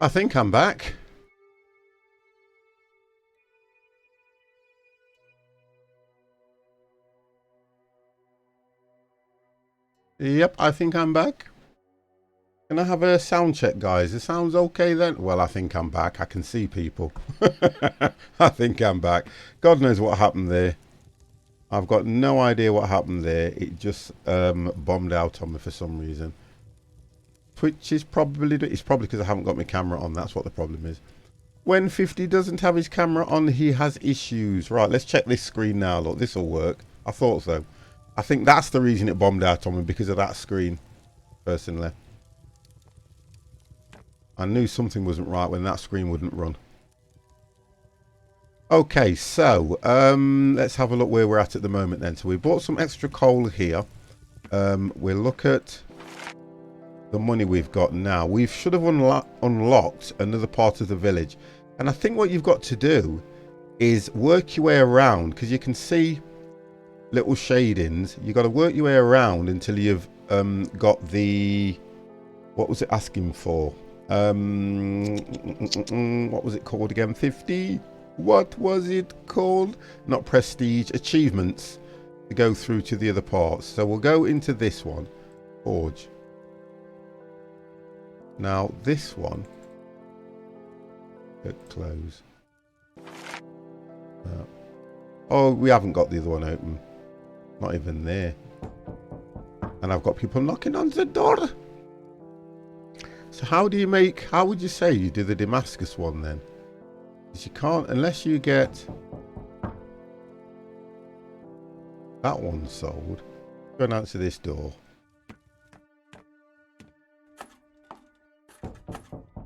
I think I'm back. Yep, I think I'm back. Can I have a sound check, guys? It sounds okay then? Well, I think I'm back. I can see people. I think I'm back. God knows what happened there. I've got no idea what happened there. It just bombed out on me for some reason. Twitch is probably... It's probably because I haven't got my camera on. That's what the problem is. When 50 doesn't have his camera on, he has issues. Right, let's check this screen now. Look, this will work. I thought so. I think that's the reason it bombed out on me, because of that screen, personally. I knew something wasn't right when that screen wouldn't run. Okay, so let's have a look where we're at the moment then. So we bought some extra coal here. We'll look at the money we've got now. We should have unlocked another part of the village. And I think what you've got to do is work your way around, because you can see little shadings. You've got to work your way around until you've got the... What was it asking for? What was it called again? 50? What was it called? Not prestige, achievements to go through to the other parts. So we'll go into this one, forge. Now this one, hit close. Oh, we haven't got the other one open. Not even there. And I've got people knocking on the door. So how do you make, how would you say you do the Damascus one then? Because you can't, unless you get that one sold. Go and answer this door.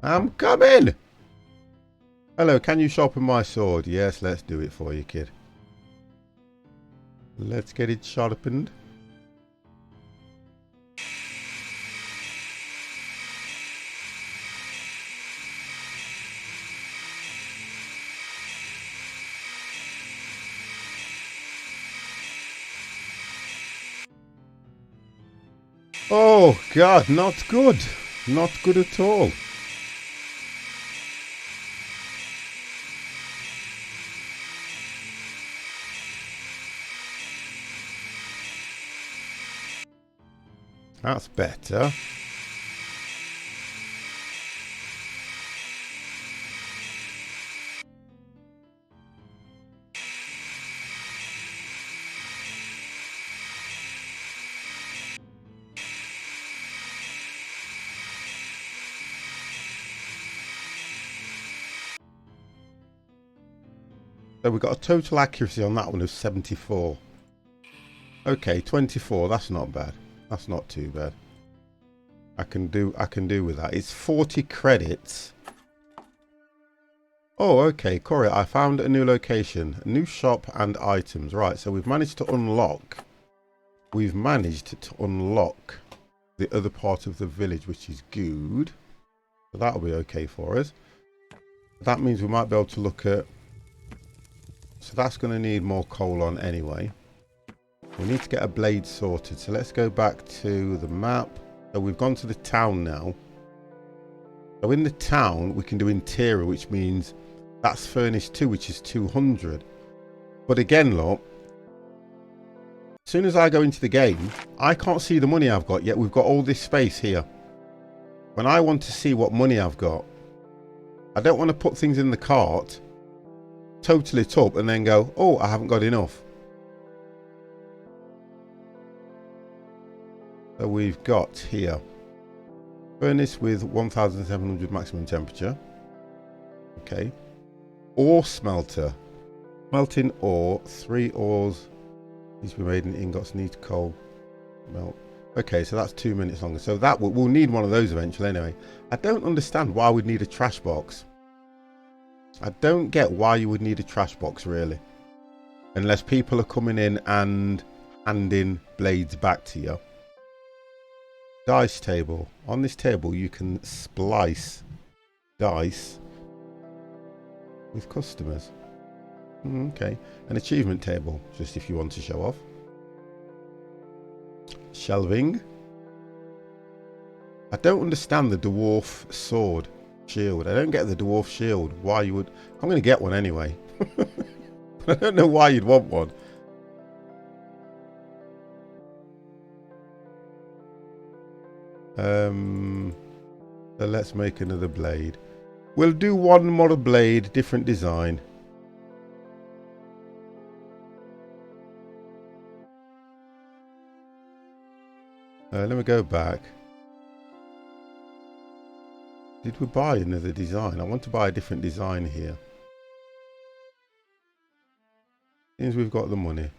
I'm coming! Hello, can you sharpen my sword? Yes, let's do it for you, kid. Let's get it sharpened. Oh, God, not good. Not good at all. That's better. So we've got a total accuracy on that one of 74. Okay, 24, that's not bad. That's not too bad. I can do with that. It's 40 credits. Oh, okay, Corey, I found a new location, a new shop and items. Right, so we've managed to unlock. We've managed to unlock the other part of the village, which is good. So that'll be okay for us. That means we might be able to look at... So that's going to need more coal on anyway. We need to get a blade sorted. So let's go back to the map. So we've gone to the town now. So in the town, we can do interior, which means that's furnished too, which is 200. But again, look, as soon as I go into the game, I can't see the money I've got yet. We've got all this space here. When I want to see what money I've got, I don't want to put things in the cart, total it up, and then go, oh, I haven't got enough. So we've got here furnace with 1700 maximum temperature. Okay. Ore smelter. Melting ore. 3 ores. Needs to be made in ingots. Need coal. Melt. Okay, so that's 2 minutes longer. So that we'll need one of those eventually anyway. I don't understand why we'd need a trash box. I don't get why you would need a trash box really. Unless people are coming in and handing blades back to you. Dice table. On this table you can splice dice with customers. Okay. An achievement table, just if you want to show off. Shelving. I don't understand the dwarf sword. shield. I don't get the dwarf shield. Why you would... I'm going to get one anyway. I don't know why you'd want one. So let's make another blade. We'll do one more blade, different design. Let me go back. Did we buy another design? I want to buy a different design here. Seems we've got the money.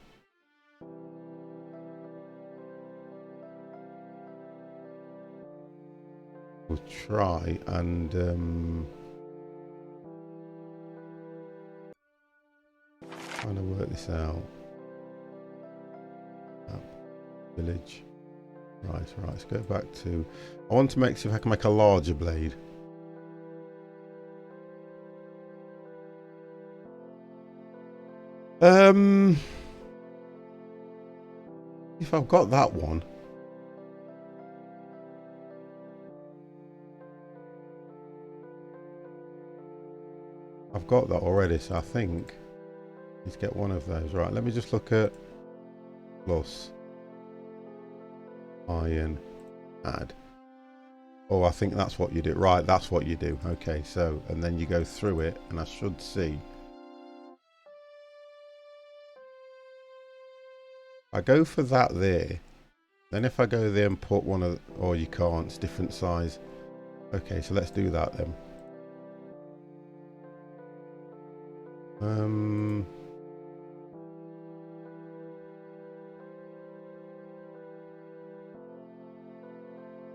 We'll try and trying to work this out. Village. Right, let's go back to... I want to see if I can make a larger blade. If I've got that one. I've got that already, so I think let's get one of those. Right, let me just look at plus iron add. Oh, I think that's what you do. Right, that's what you do. Okay, so and then you go through it, and I should see. I go for that there. Then if I go there and put one of, or you can't, it's different size. Okay, so let's do that then.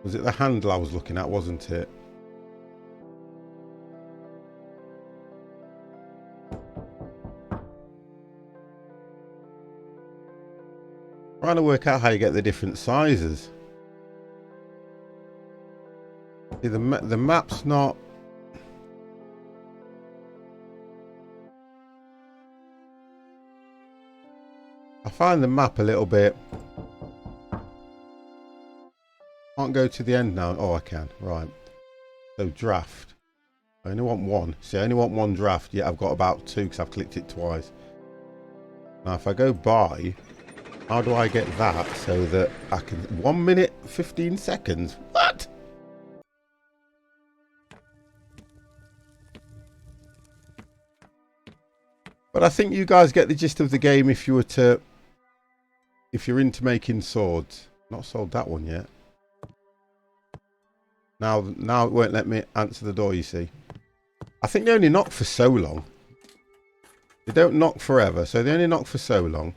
Was it the handle I was looking at, wasn't it? Trying to work out how you get the different sizes. See, the map's not... I find the map a little bit... Can't go to the end now. Oh, I can. Right. So draft. I only want one. See, I only want one draft. Yeah, I've got about two because I've clicked it twice. Now, if I go buy, how do I get that so that I can... 1 minute, 15 seconds? What? But I think you guys get the gist of the game if you were to... If you're into making swords. Not sold that one yet. Now it won't let me answer the door, you see. I think they only knock for so long. They don't knock forever, so they only knock for so long.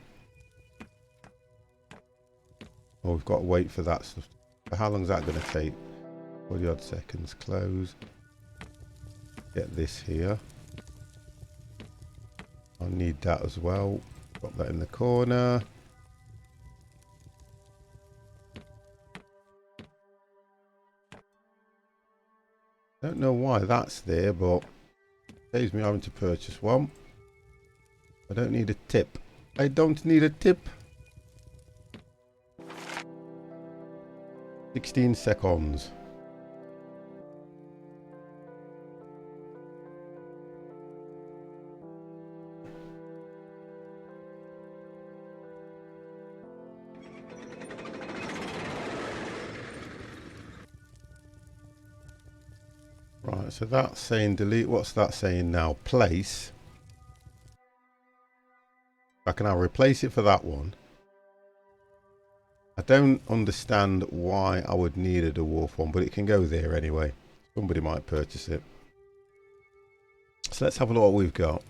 Oh, we've got to wait for that stuff. How long is that going to take? 40 odd seconds. Close. Get this here. I need that as well. Put that in the corner. Don't know why that's there, but it saves me having to purchase one. I don't need a tip. I don't need a tip. 16 seconds. Right, so that's saying delete. What's that saying now? Place. I can now replace it for that one. I don't understand why I would need a dwarf one, but it can go there anyway. Somebody might purchase it. So let's have a look what we've got.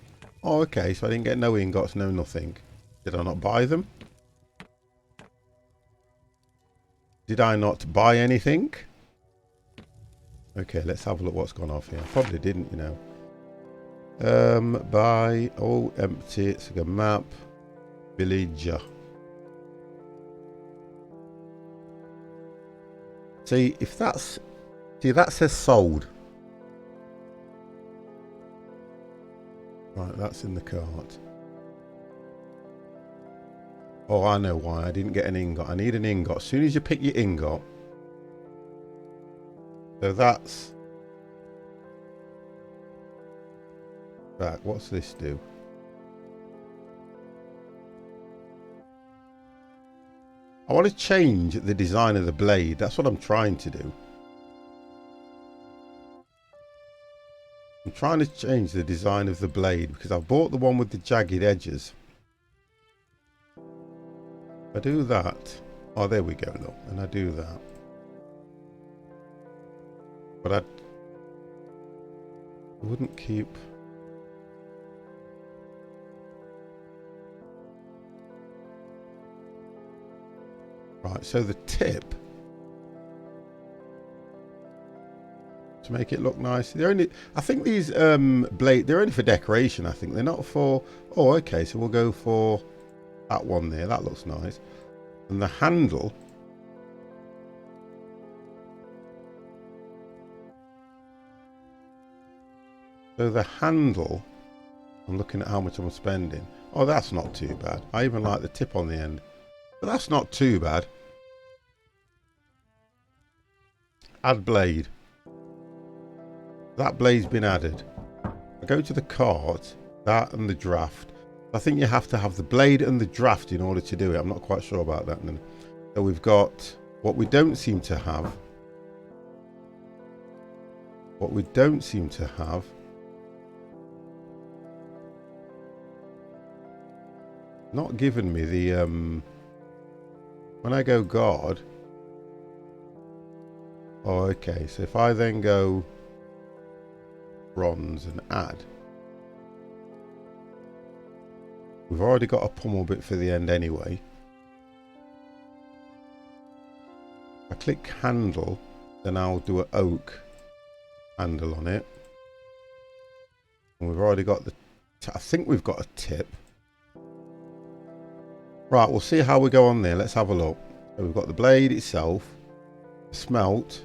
Oh, okay, so I didn't get no ingots, no nothing. Did I not buy them? Did I not buy anything? Okay, let's have a look what's gone off here. I probably didn't, you know. Buy, all empty, it's like a map. Villager. See, if that's... See, that says sold. Right, that's in the cart. Oh, I know why. I didn't get an ingot. I need an ingot. As soon as you pick your ingot... So that's... Back. What's this do? I want to change the design of the blade. That's what I'm trying to do. I'm trying to change the design of the blade because I've bought the one with the jagged edges. If I do that. Oh, there we go, look. And I do that. But I wouldn't keep... Right, so the tip, to make it look nice, they're only, I think these blade, they're only for decoration. I think they're not for, oh okay, so we'll go for that one there, that looks nice. And the handle, so the handle, I'm looking at how much I'm spending. Oh, that's not too bad. I even like the tip on the end, but that's not too bad. Add blade. That blade's been added. I go to the cart, that and the draft. I think you have to have the blade and the draft in order to do it. I'm not quite sure about that. So we've got what we don't seem to have. What we don't seem to have. Not given me the when I go guard. Oh, okay, so if I then go bronze and add, we've already got a pummel bit for the end anyway. If I click handle, then I'll do an oak handle on it. And we've already got the, I think we've got a tip. Right, we'll see how we go on there. Let's have a look. So we've got the blade itself, smelt.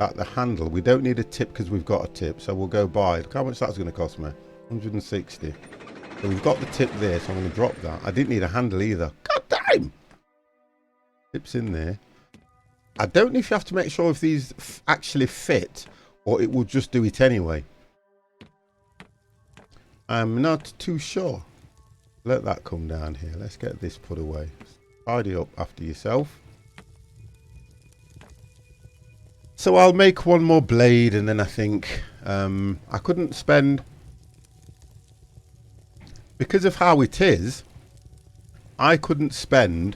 At the handle, we don't need a tip because we've got a tip, so we'll go buy. Look how much that's going to cost me, 160. So we've got the tip there, so I'm going to drop that. I didn't need a handle either. God damn! Tip's in there. I don't know if you have to make sure if these actually fit or it will just do it anyway. I'm not too sure. Let that come down here. Let's get this put away. Tidy up after yourself. So I'll make one more blade, and then I think I couldn't spend, because of how it is, I couldn't spend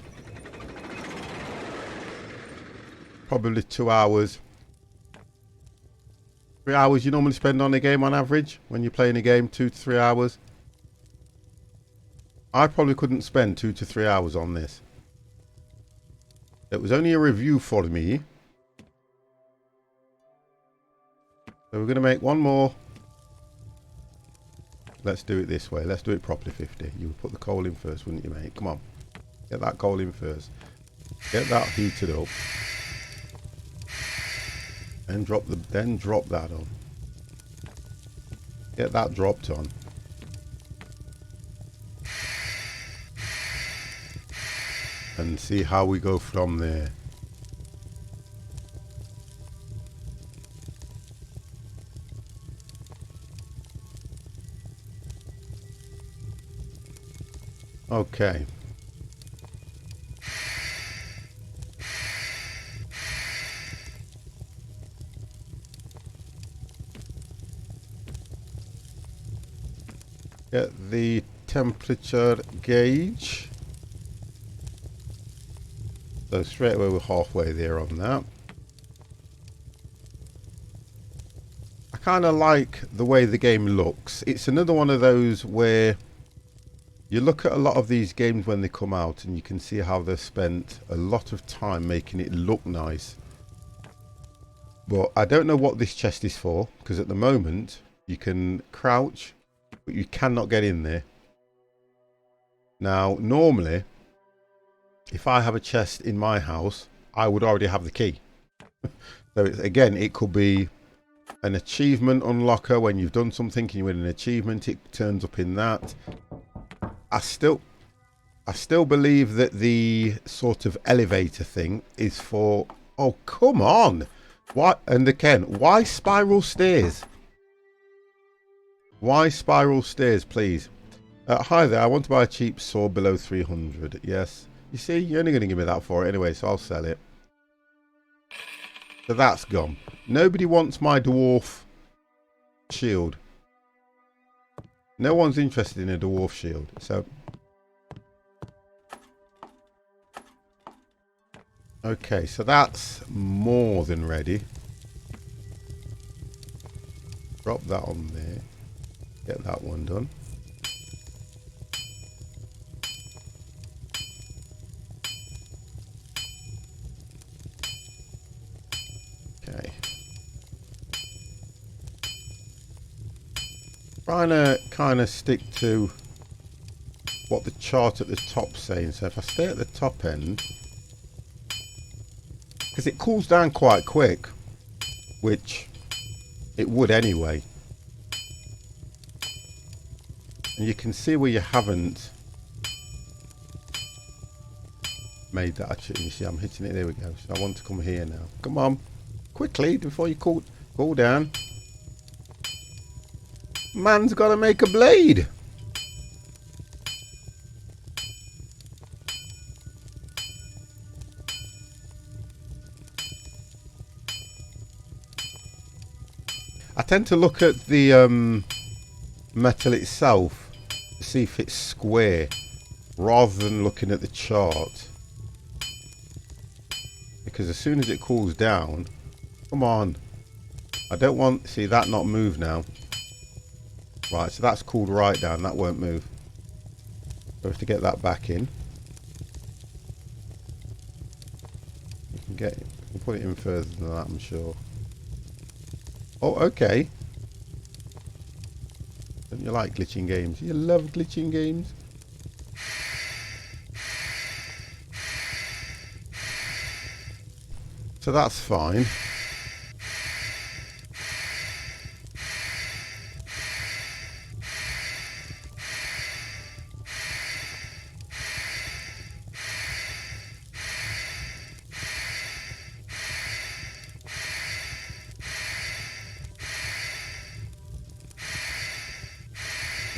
probably 2 hours, 3 hours you normally spend on a game on average when you're playing a game, 2 to 3 hours. I probably couldn't spend 2 to 3 hours on this. It was only a review for me. So we're going to make one more. Let's do it this way. Let's do it properly, 50. You would put the coal in first, wouldn't you, mate? Come on. Get that coal in first. Get that heated up. Then drop that on. Get that dropped on. And see how we go from there. Okay. Get the temperature gauge. So straight away we're halfway there on that. I kind of like the way the game looks. It's another one of those where you look at a lot of these games when they come out and you can see how they've spent a lot of time making it look nice. But I don't know what this chest is for, because at the moment you can crouch, but you cannot get in there. Now, normally, if I have a chest in my house, I would already have the key. So again, it could be an achievement unlocker. When you've done something and you win an achievement, it turns up in that. I still believe that the sort of elevator thing is for, oh come on, why? And again, why spiral stairs? Why spiral stairs, please? Hi there, I want to buy a cheap saw below 300. Yes. You see, you're only going to give me that for it anyway, so I'll sell it. So that's gone. Nobody wants my dwarf shield. No one's interested in a dwarf shield, so... Okay, so that's more than ready. Drop that on there. Get that one done. Okay. Trying to kind of stick to what the chart at the top's saying. So if I stay at the top end, because it cools down quite quick, which it would anyway. And you can see where you haven't made that actually. You see, I'm hitting it. There we go. So I want to come here now. Come on, quickly before you cool down. Man's got to make a blade. I tend to look at the metal itself to see if it's square rather than looking at the chart, because as soon as it cools down, come on, I don't want, see that not move now. Right, so that's cooled right down, that won't move. So we have to get that back in. You can put it in further than that, I'm sure. Oh, okay. Don't you like glitching games? You love glitching games. So that's fine.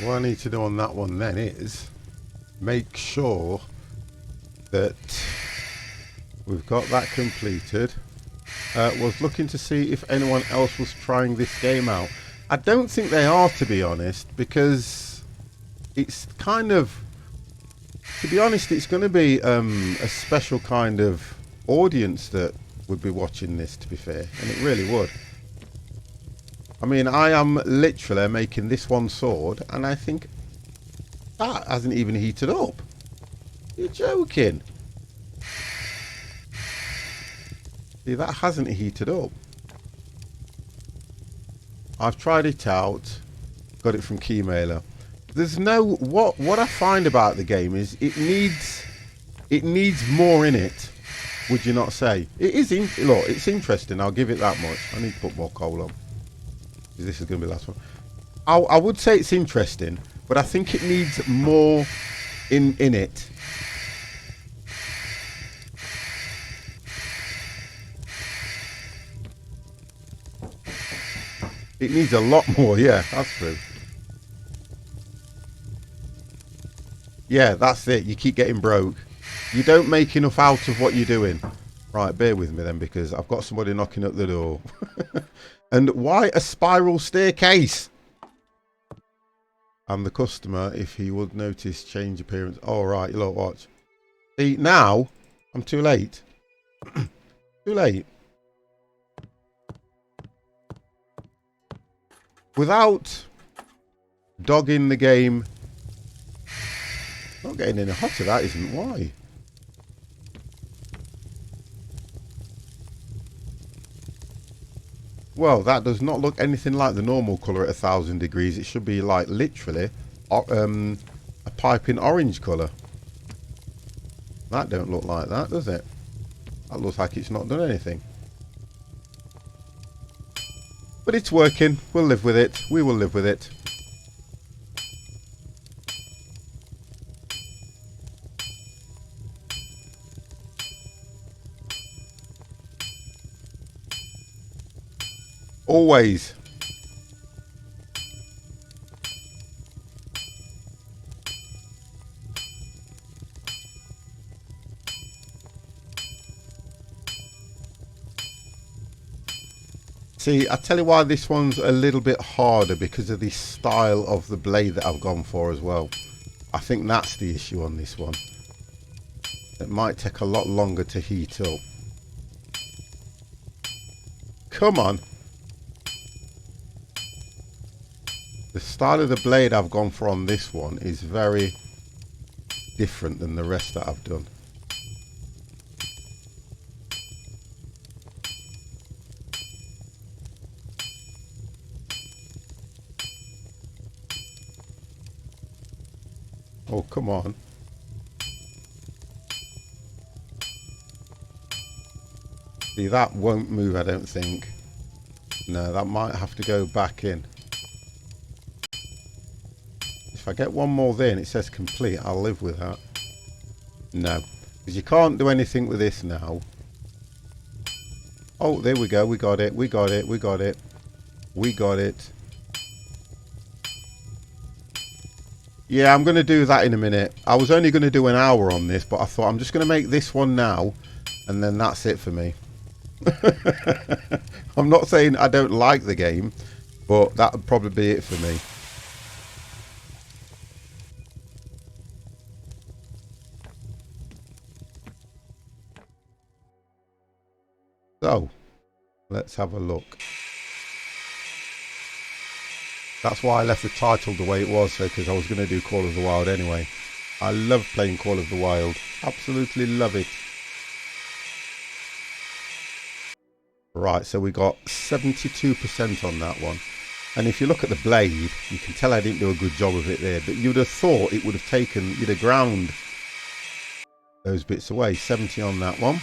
What I need to do on that one then is make sure that we've got that completed. Was looking to see if anyone else was trying this game out. I don't think they are, to be honest, because it's kind of, to be honest, it's going to be a special kind of audience that would be watching this, to be fair, and it really would. I mean, I am literally making this one sword, and I think that hasn't even heated up. You're joking. See, that hasn't heated up. I've tried it out. Got it from Keymailer. There's no, what I find about the game is it needs more in it. Would you not say? It is, look, it's interesting. I'll give it that much. I need to put more coal on. This is going to be the last one. I would say it's interesting, but I think it needs more in it. It needs a lot more, yeah, that's true. Yeah, that's it. You keep getting broke. You don't make enough out of what you're doing. Right, bear with me then, because I've got somebody knocking at the door. And why a spiral staircase? And the customer, if he would notice change appearance. Oh, right, look, watch. See, now, I'm too late. Too late. Without dogging the game. Not getting any hotter, that isn't. Why? Well, that does not look anything like the normal colour at 1000 degrees. It should be like literally a piping orange colour. That don't look like that, does it? That looks like it's not done anything. But it's working. We'll live with it. We will live with it. Always. See, I tell you why this one's a little bit harder, because of the style of the blade that I've gone for as well. I think that's the issue on this one. It might take a lot longer to heat up. Come on. The style of the blade I've gone for on this one is very different than the rest that I've done. Oh, come on. See, that won't move, I don't think. No, that might have to go back in. If I get one more there and it says complete, I'll live with that. No, because you can't do anything with this now. Oh, there we go. We got it. We got it. We got it. We got it. Yeah, I'm going to do that in a minute. I was only going to do an hour on this, but I thought I'm just going to make this one now, and then that's it for me. I'm not saying I don't like the game, but that would probably be it for me. So, let's have a look. That's why I left the title the way it was, because I was going to do Call of the Wild anyway. I love playing Call of the Wild. Absolutely love it. Right, so we got 72% on that one. And if you look at the blade, you can tell I didn't do a good job of it there. But you'd have thought it would have taken, you'd have ground those bits away. 70 on that one.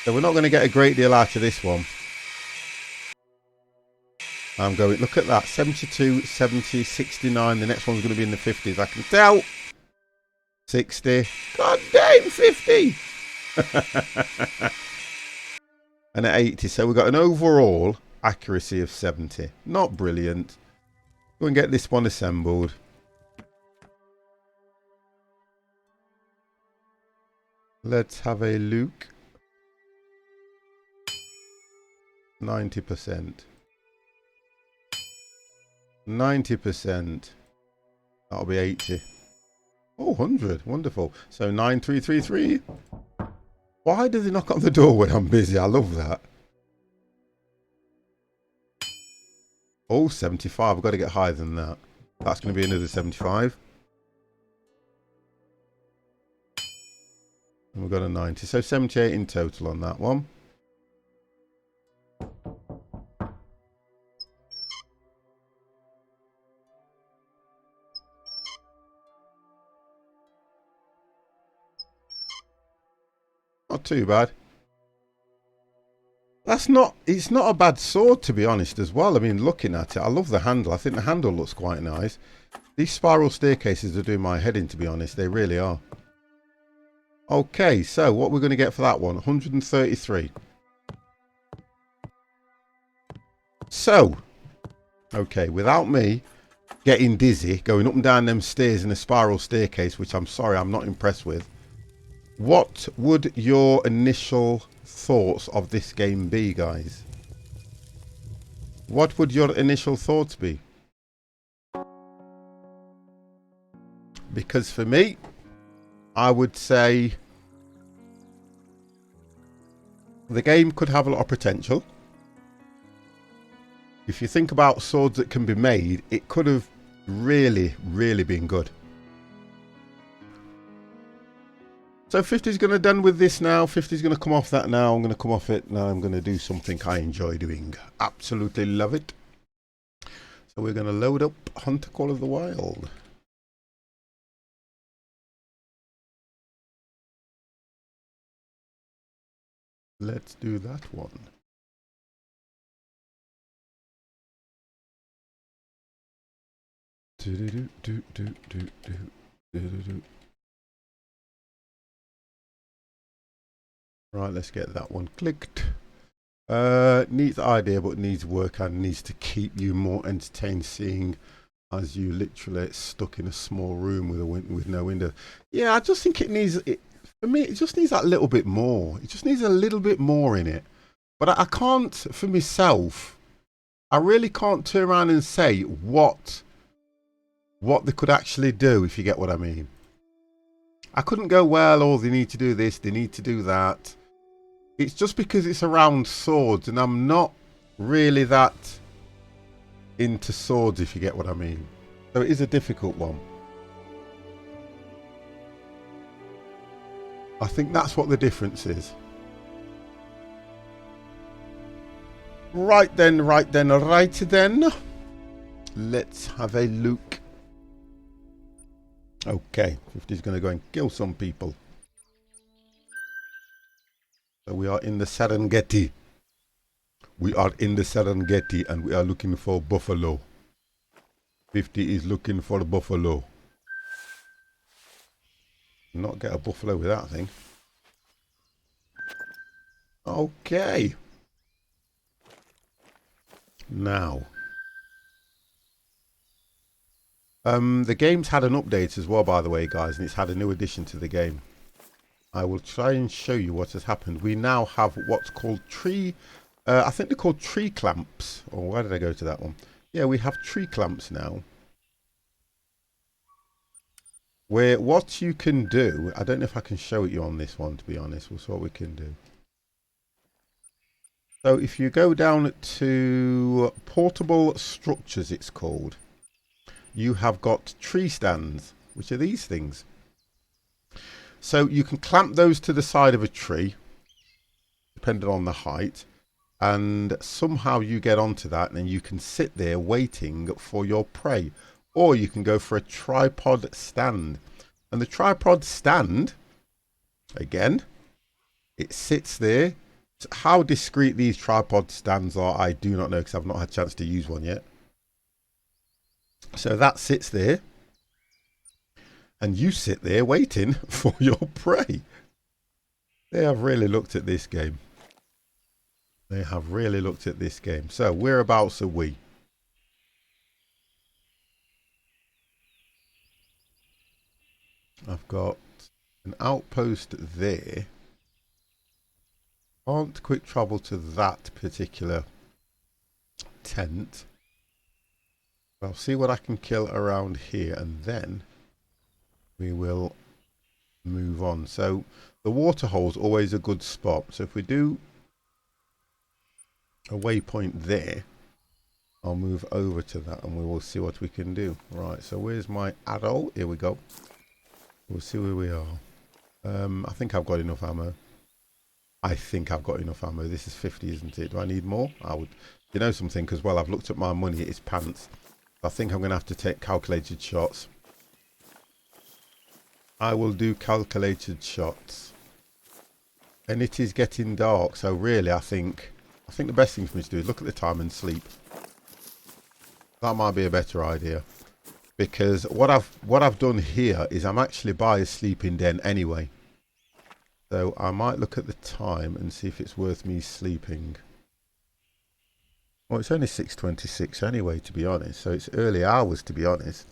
So we're not going to get a great deal out of this one. I'm going, look at that, 72, 70, 69. The next one's going to be in the 50s, I can tell. 60. God damn, 50. And at 80. So we've got an overall accuracy of 70. Not brilliant. Go and get this one assembled. Let's have a look. 90%. 90%. That'll be 80. Oh, 100. Wonderful. So 9333. Why do they knock on the door when I'm busy? I love that. Oh, 75. I've got to get higher than that. That's going to be another 75. And we've got a 90. So 78 in total on that one. Not too bad. It's not a bad sword, to be honest, as well. I mean, looking at it, I love the handle. I think the handle looks quite nice. These spiral staircases are doing my head in, to be honest. They really are. Okay, so what we're going to get for that one? 133. So, okay, without me getting dizzy, going up and down them stairs in a spiral staircase, which I'm sorry, I'm not impressed with. What would your initial thoughts of this game be, guys? What would your initial thoughts be? Because for me, I would say the game could have a lot of potential. If you think about swords that can be made, it could have really, really been good. So 50 is going to done with this now. 50 is going to come off that now. I'm going to come off it. Now I'm going to do something I enjoy doing. Absolutely love it. So we're going to load up Hunter Call of the Wild. Let's do that one. Right, let's get that one clicked. Neat idea, but needs work and needs to keep you more entertained, seeing as you literally stuck in a small room with no window. Yeah, I just think it needs, for me, it just needs that little bit more. It just needs a little bit more in it. But I can't, for myself, I really can't turn around and say what they could actually do, if you get what I mean. I couldn't go, well, oh, they need to do this, they need to do that. It's just because it's around swords, and I'm not really that into swords, if you get what I mean. So it is a difficult one. I think that's what the difference is. Right then. Let's have a look. Okay, 50's going to go and kill some people. So we are in the Serengeti. We are in the Serengeti and we are looking for buffalo. 50 is looking for a buffalo. Not get a buffalo with that thing. Okay. Now. The game's had an update as well, by the way, guys, and it's had a new addition to the game. I will try and show you what has happened. We now have what's called tree... I think they're called tree clamps. Or why did I go to that one? Yeah, we have tree clamps now. Where what you can do... I don't know if I can show it you on this one, to be honest. We'll see what we can do. So if you go down to portable structures, it's called. You have got tree stands, which are these things. So you can clamp those to the side of a tree, depending on the height, and somehow you get onto that and you can sit there waiting for your prey. Or you can go for a tripod stand. And the tripod stand, again, it sits there. How discreet these tripod stands are, I do not know, because I've not had a chance to use one yet. So that sits there. And you sit there waiting for your prey. They have really looked at this game. They have really looked at this game. So whereabouts are we? I've got an outpost there. Can't quick travel to that particular tent. I'll see what I can kill around here and then we will move on. So the water hole is always a good spot. So if we do a waypoint there, I'll move over to that and we will see what we can do. Right, so where's my arrow? Here we go. We'll see where we are. I think I've got enough ammo. I think I've got enough ammo. This is 50, isn't it? Do I need more? I would. You know something? Because, well, I've looked at my money. It's pants. I think I'm going to have to take calculated shots. I will do calculated shots. And it is getting dark. So, really, I think the best thing for me to do is look at the time and sleep. That might be a better idea. Because what I've done here is I'm actually by a sleeping den anyway. So I might look at the time and see if it's worth me sleeping. Well, it's only 6:26 anyway, to be honest. So it's early hours, to be honest.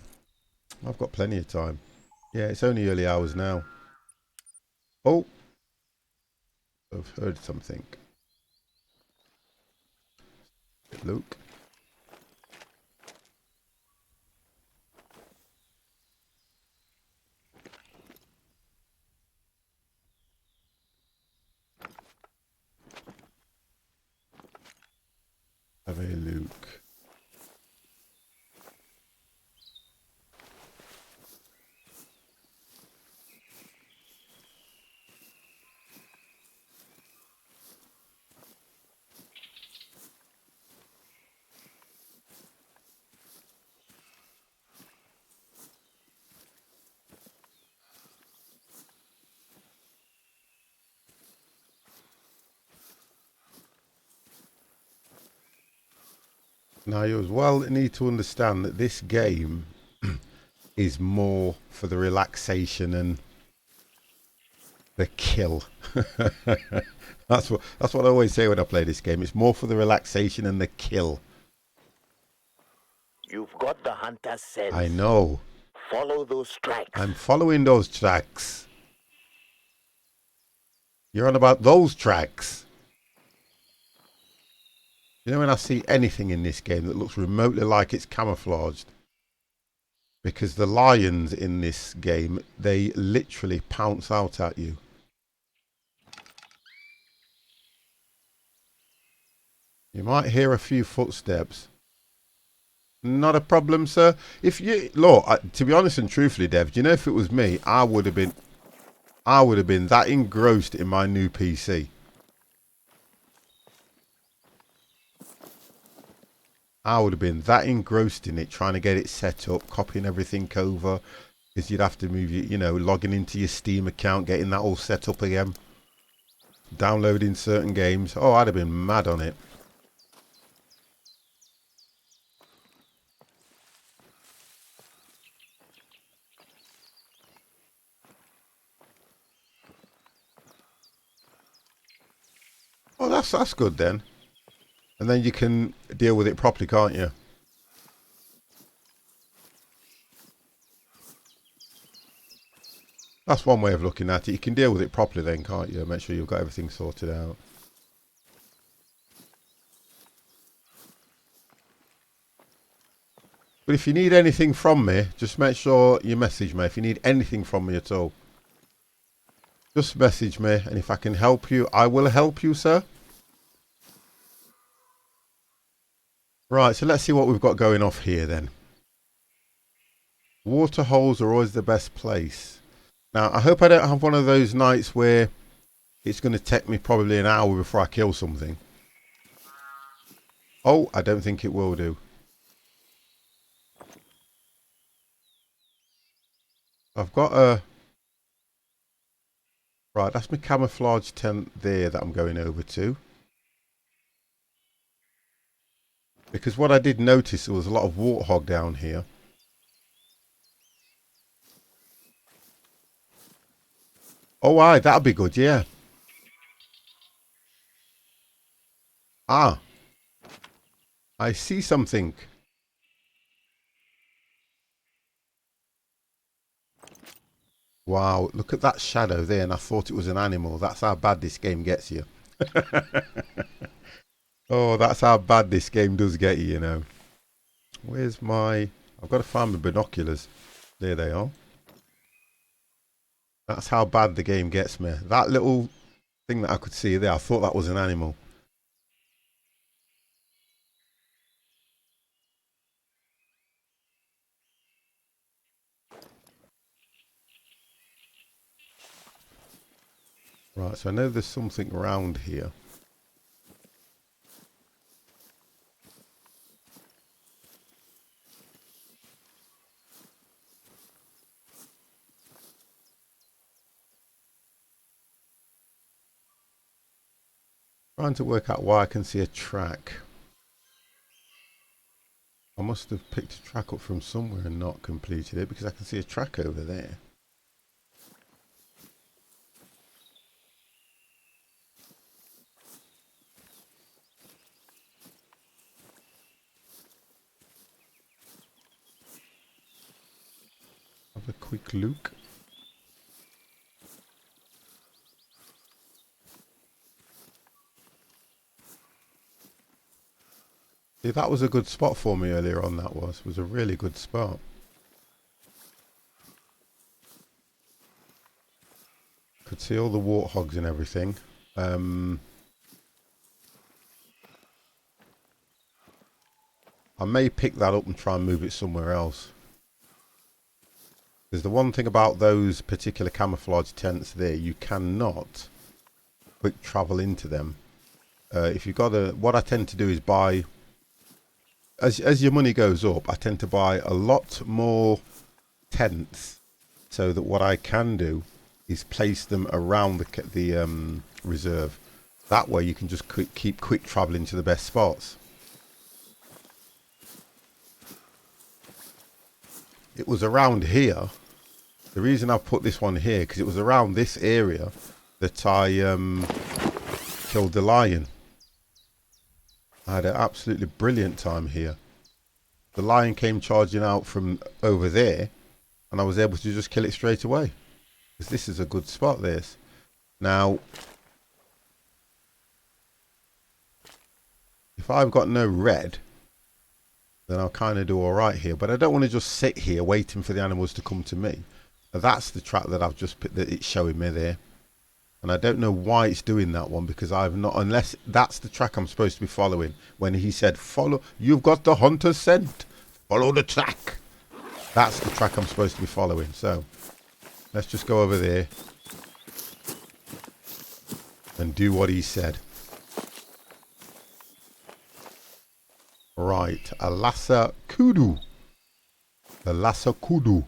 I've got plenty of time. Yeah, it's only early hours now. Oh, I've heard something. Look. Have a look. Now you as well need to understand that this game is more for the relaxation and the kill. That's what I always say when I play this game. It's more for the relaxation and the kill. You've got the hunter's scent. I know. Follow those tracks. I'm following those tracks. You're on about those tracks. You know, when I see anything in this game that looks remotely like it's camouflaged, because the lions in this game, they literally pounce out at you. You might hear a few footsteps. Not a problem, sir. If you look, to be honest and truthfully, Dev, do you know, if it was me, I would have been that engrossed in my new PC. I would have been that engrossed in it, trying to get it set up, copying everything over, because you'd have to move, you know, logging into your Steam account, getting that all set up again, downloading certain games. Oh, I'd have been mad on it. Oh, that's good then. And then you can deal with it properly, can't you? That's one way of looking at it. You can deal with it properly then, can't you? Make sure you've got everything sorted out. But if you need anything from me, just make sure you message me. If you need anything from me at all, just message me. And if I can help you, I will help you, sir. Right, so let's see what we've got going off here then. Water holes are always the best place. Now, I hope I don't have one of those nights where it's going to take me probably an hour before I kill something. Oh, I don't think it will do. I've got a... Right, that's my camouflage tent there that I'm going over to. Because what I did notice, there was a lot of warthog down here. Oh, aye, that'll be good, yeah. Ah, I see something. Wow, look at that shadow there, and I thought it was an animal. That's how bad this game gets you. Oh, that's how bad this game does get you, you know. Where's my... I've got to find my binoculars. There they are. That's how bad the game gets me. That little thing that I could see there, I thought that was an animal. Right, so I know there's something around here. Trying to work out why I can see a track. I must have picked a track up from somewhere and not completed it, because I can see a track over there. Have a quick look. See, that was a good spot for me earlier on. That was a really good spot. Could see all the warthogs and everything. I may pick that up and try and move it somewhere else. There's the one thing about those particular camouflage tents there, you cannot quick travel into them. If you've got a... What I tend to do is buy... As your money goes up, I tend to buy a lot more tents, so that what I can do is place them around the reserve. That way you can just keep quick traveling to the best spots. It was around here. The reason I put this one here, because it was around this area that I killed the lion. I had an absolutely brilliant time here. The lion came charging out from over there, and I was able to just kill it straight away. Because this is a good spot, this. Now, if I've got no red, then I'll kind of do all right here. But I don't want to just sit here waiting for the animals to come to me. That's the track that I've just put, that it's showing me there. And I don't know why it's doing that one, because I've not, unless that's the track I'm supposed to be following. When he said, follow, you've got the hunter's scent, follow the track. That's the track I'm supposed to be following. So let's just go over there and do what he said. Right, Alasa Kudu. Alasa Kudu.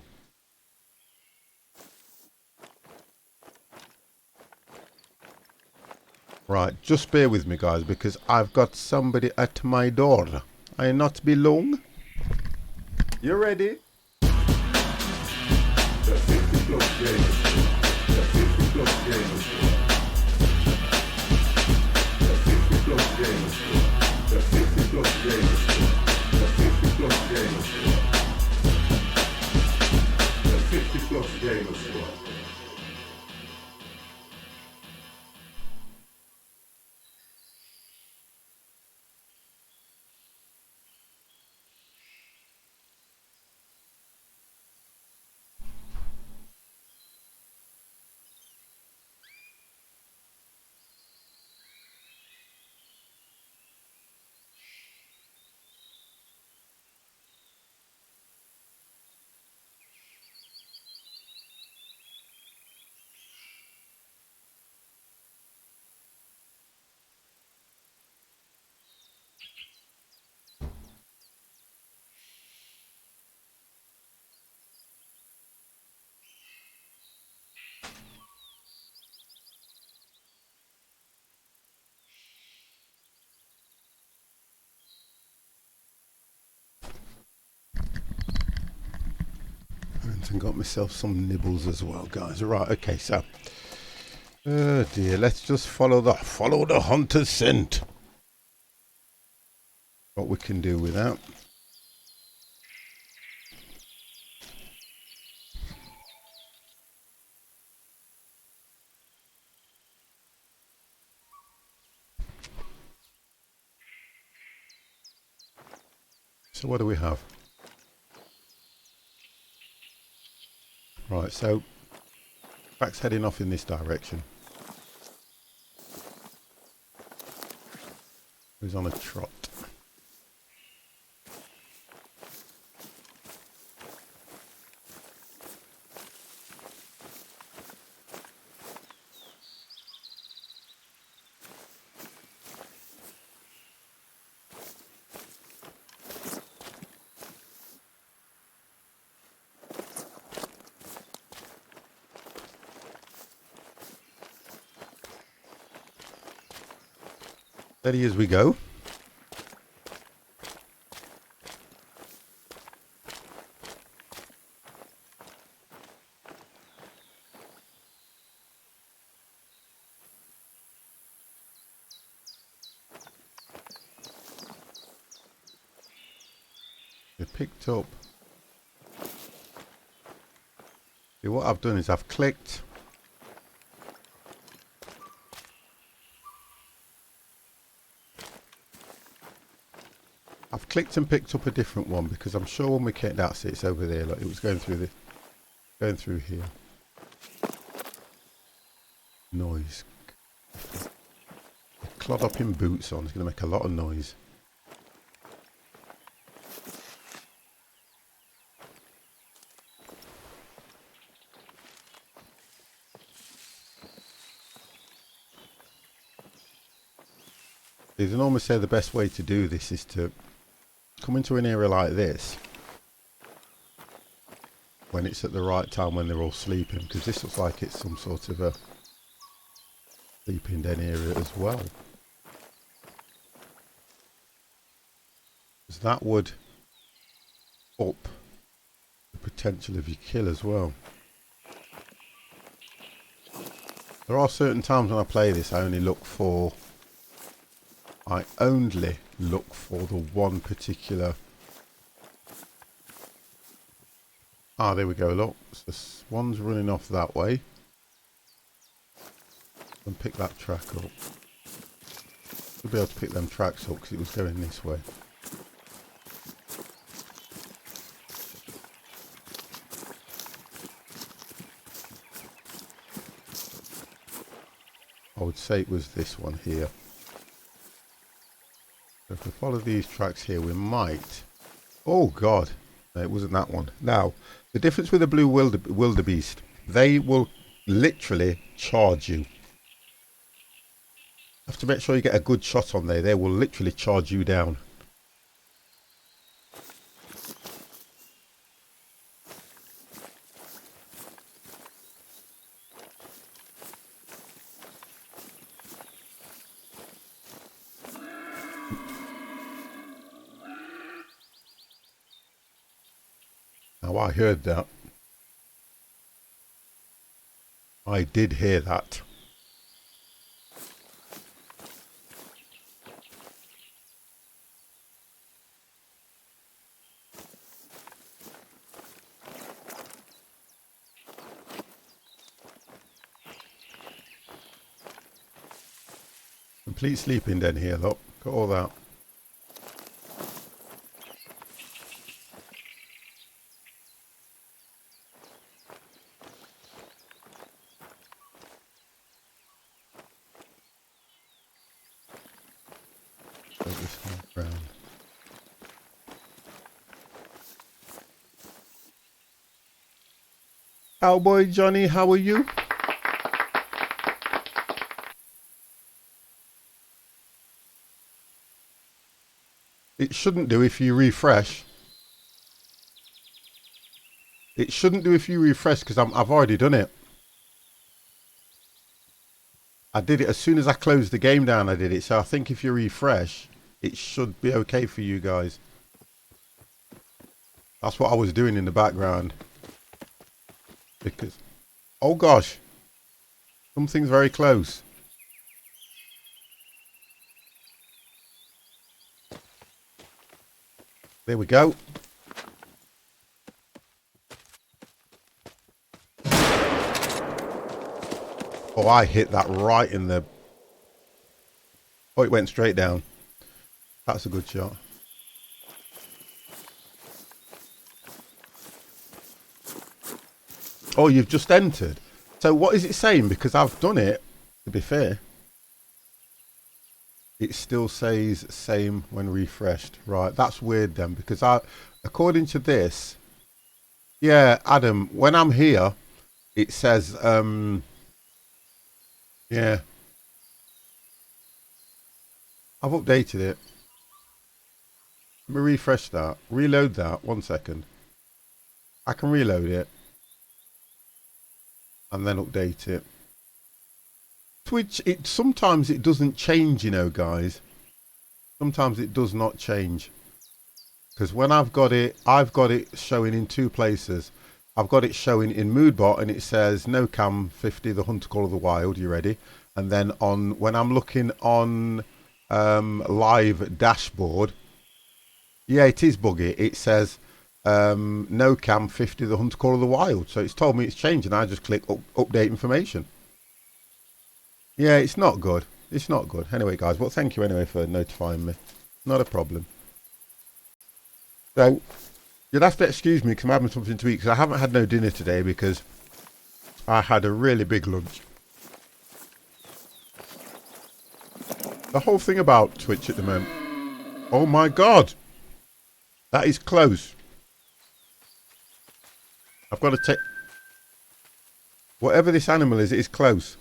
Right, just bear with me, guys, because I've got somebody at my door. I not be long. You ready? The 50 plus game. The 50 plus game. The 50 plus game. The 50 plus game. The 50 plus game. The 50 plus game. And got myself some nibbles as well, guys. Right, okay, so oh dear, let's just follow the hunter's scent. What we can do with that. So what do we have? Right, so Back's heading off in this direction. He's on a trot. Steady as we go. We picked up. See, what I've done is I've clicked. I've clicked and picked up a different one because I'm sure when we came, that's it, it's over there. Like it was going through here. Noise. Clod up in boots on. It's going to make a lot of noise. They normally say the best way to do this is to come into an area like this when it's at the right time when they're all sleeping, because this looks like it's some sort of a sleeping den area as well. Because that would up the potential of your kill as well. There are certain times when I play this I only look for the one particular. Ah, there we go, look. So one's running off that way. And pick that track up. Should be able to pick them tracks up because it was going this way. I would say it was this one here. So if we follow these tracks here, we might... Oh God, no, it wasn't that one. Now, the difference with the blue wildebeest, they will literally charge you. You have to make sure you get a good shot on there. They will literally charge you down. Now I heard that. I did hear that. Complete sleeping den here, look. Got all that. This one round. Cowboy Johnny, how are you? It shouldn't do if you refresh. It shouldn't do if you refresh because I've already done it. I did it as soon as I closed the game down. I did it. So I think if you refresh, it should be okay for you guys. That's what I was doing in the background. Because, oh gosh, something's very close. There we go. Oh, I hit that right in the... Oh, it went straight down. That's a good shot. Oh, you've just entered. So what is it saying? Because I've done it, to be fair. It still says same when refreshed. Right, that's weird then. Because according to this... Yeah, Adam, when I'm here, it says... yeah. I've updated it. Let me refresh that. Reload that. 1 second. I can reload it. And then update it. Twitch, sometimes it doesn't change, you know, guys. Sometimes it does not change. Because when I've got it showing in 2 places. I've got it showing in Moodbot and it says no cam 50, the hunter call of the wild. You ready? And then when I'm looking on live dashboard, yeah, it is buggy. It says no cam 50, the hunter call of the wild. So it's told me it's changed and I just click update information. Yeah, it's not good. It's not good. Anyway, guys, well, thank you anyway for notifying me. Not a problem. So you'll have to excuse me because I'm having something to eat because I haven't had no dinner today because I had a really big lunch. The whole thing about Twitch at the moment. Oh my God. That is close. I've got to take... Whatever this animal is, it is close.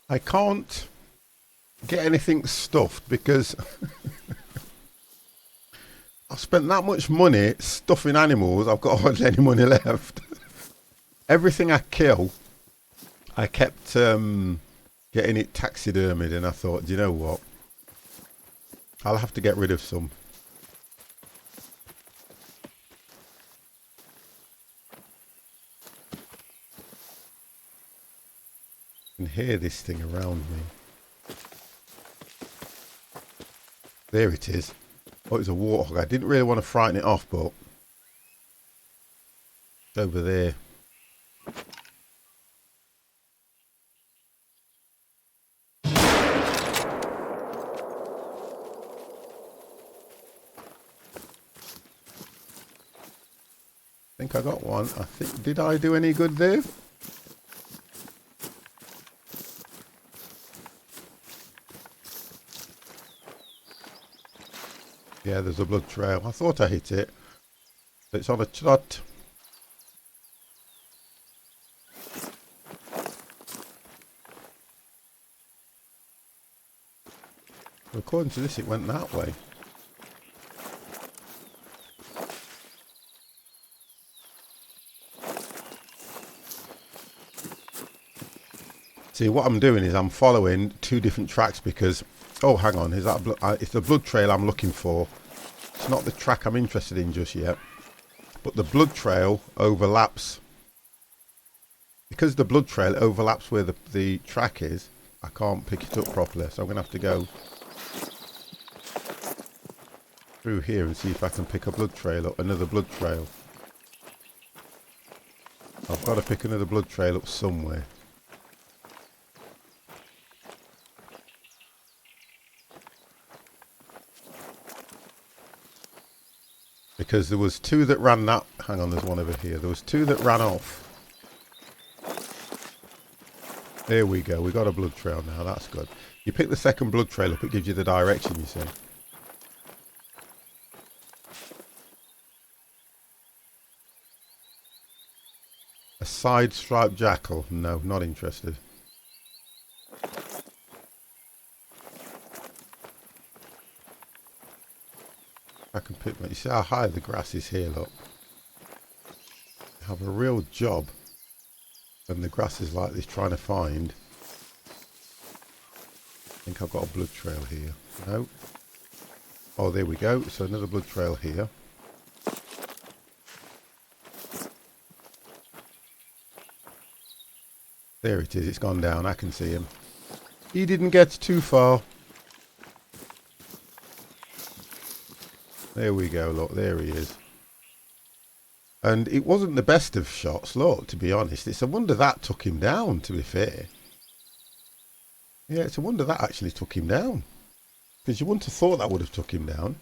I can't get anything stuffed because I've spent that much money stuffing animals. I've got hardly any money left. Everything I kill, I kept getting it taxidermied, and I thought, do you know what? I'll have to get rid of some. I can hear this thing around me. There it is. Oh, it's a warthog. I didn't really want to frighten it off, but it's over there. I think I got one. I think, did I do any good there? Yeah, there's a blood trail. I thought I hit it. It's on a trot. According to this, it went that way. See, what I'm doing is I'm following two different tracks because... Oh, hang on. Is that it's the blood trail I'm looking for. It's not the track I'm interested in just yet. But the blood trail overlaps. Because the blood trail overlaps where the track is, I can't pick it up properly. So I'm going to have to go through here and see if I can pick a blood trail up. Another blood trail. I've got to pick another blood trail up somewhere. Because there was two that ran that... Hang on, there's one over here. There was two that ran off. There we go. We got a blood trail now. That's good. You pick the second blood trail up, it gives you the direction, you see. A side striped jackal? No, not interested. I can pick... You see how high the grass is here, look. I have a real job when the grass is like this trying to find... I think I've got a blood trail here. No. Oh, there we go. So another blood trail here. There it is. It's gone down. I can see him. He didn't get too far. There we go. Look, there he is. And it wasn't the best of shots, look, to be honest. It's a wonder that took him down, to be fair. Yeah, it's a wonder that actually took him down. Because you wouldn't have thought that would have took him down.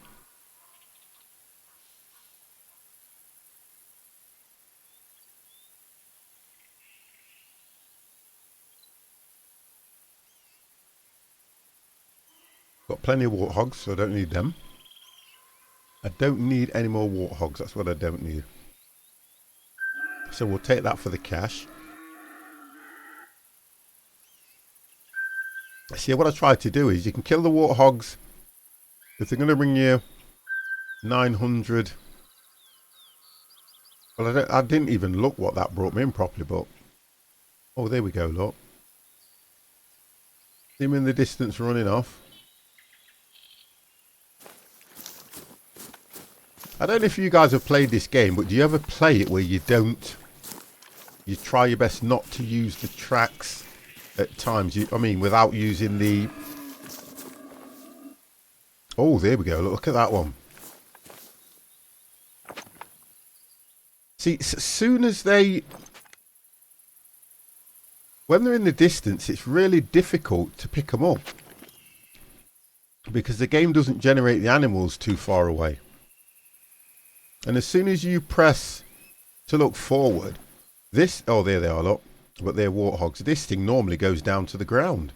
Got plenty of warthogs, so I don't need them. I don't need any more warthogs, that's what I don't need. So we'll take that for the cash. See, what I try to do is you can kill the warthogs if they're going to bring you 900. Well, I didn't even look what that brought me in properly, but... Oh, there we go, look. See him in the distance running off. I don't know if you guys have played this game, but do you ever play it where you don't... You try your best not to use the tracks at times? I mean, without using the... Oh, there we go. Look at that one. See, as soon as they... When they're in the distance, it's really difficult to pick them up. Because the game doesn't generate the animals too far away. And as soon as you press to look forward, this... Oh, there they are, look. But they're warthogs. This thing normally goes down to the ground.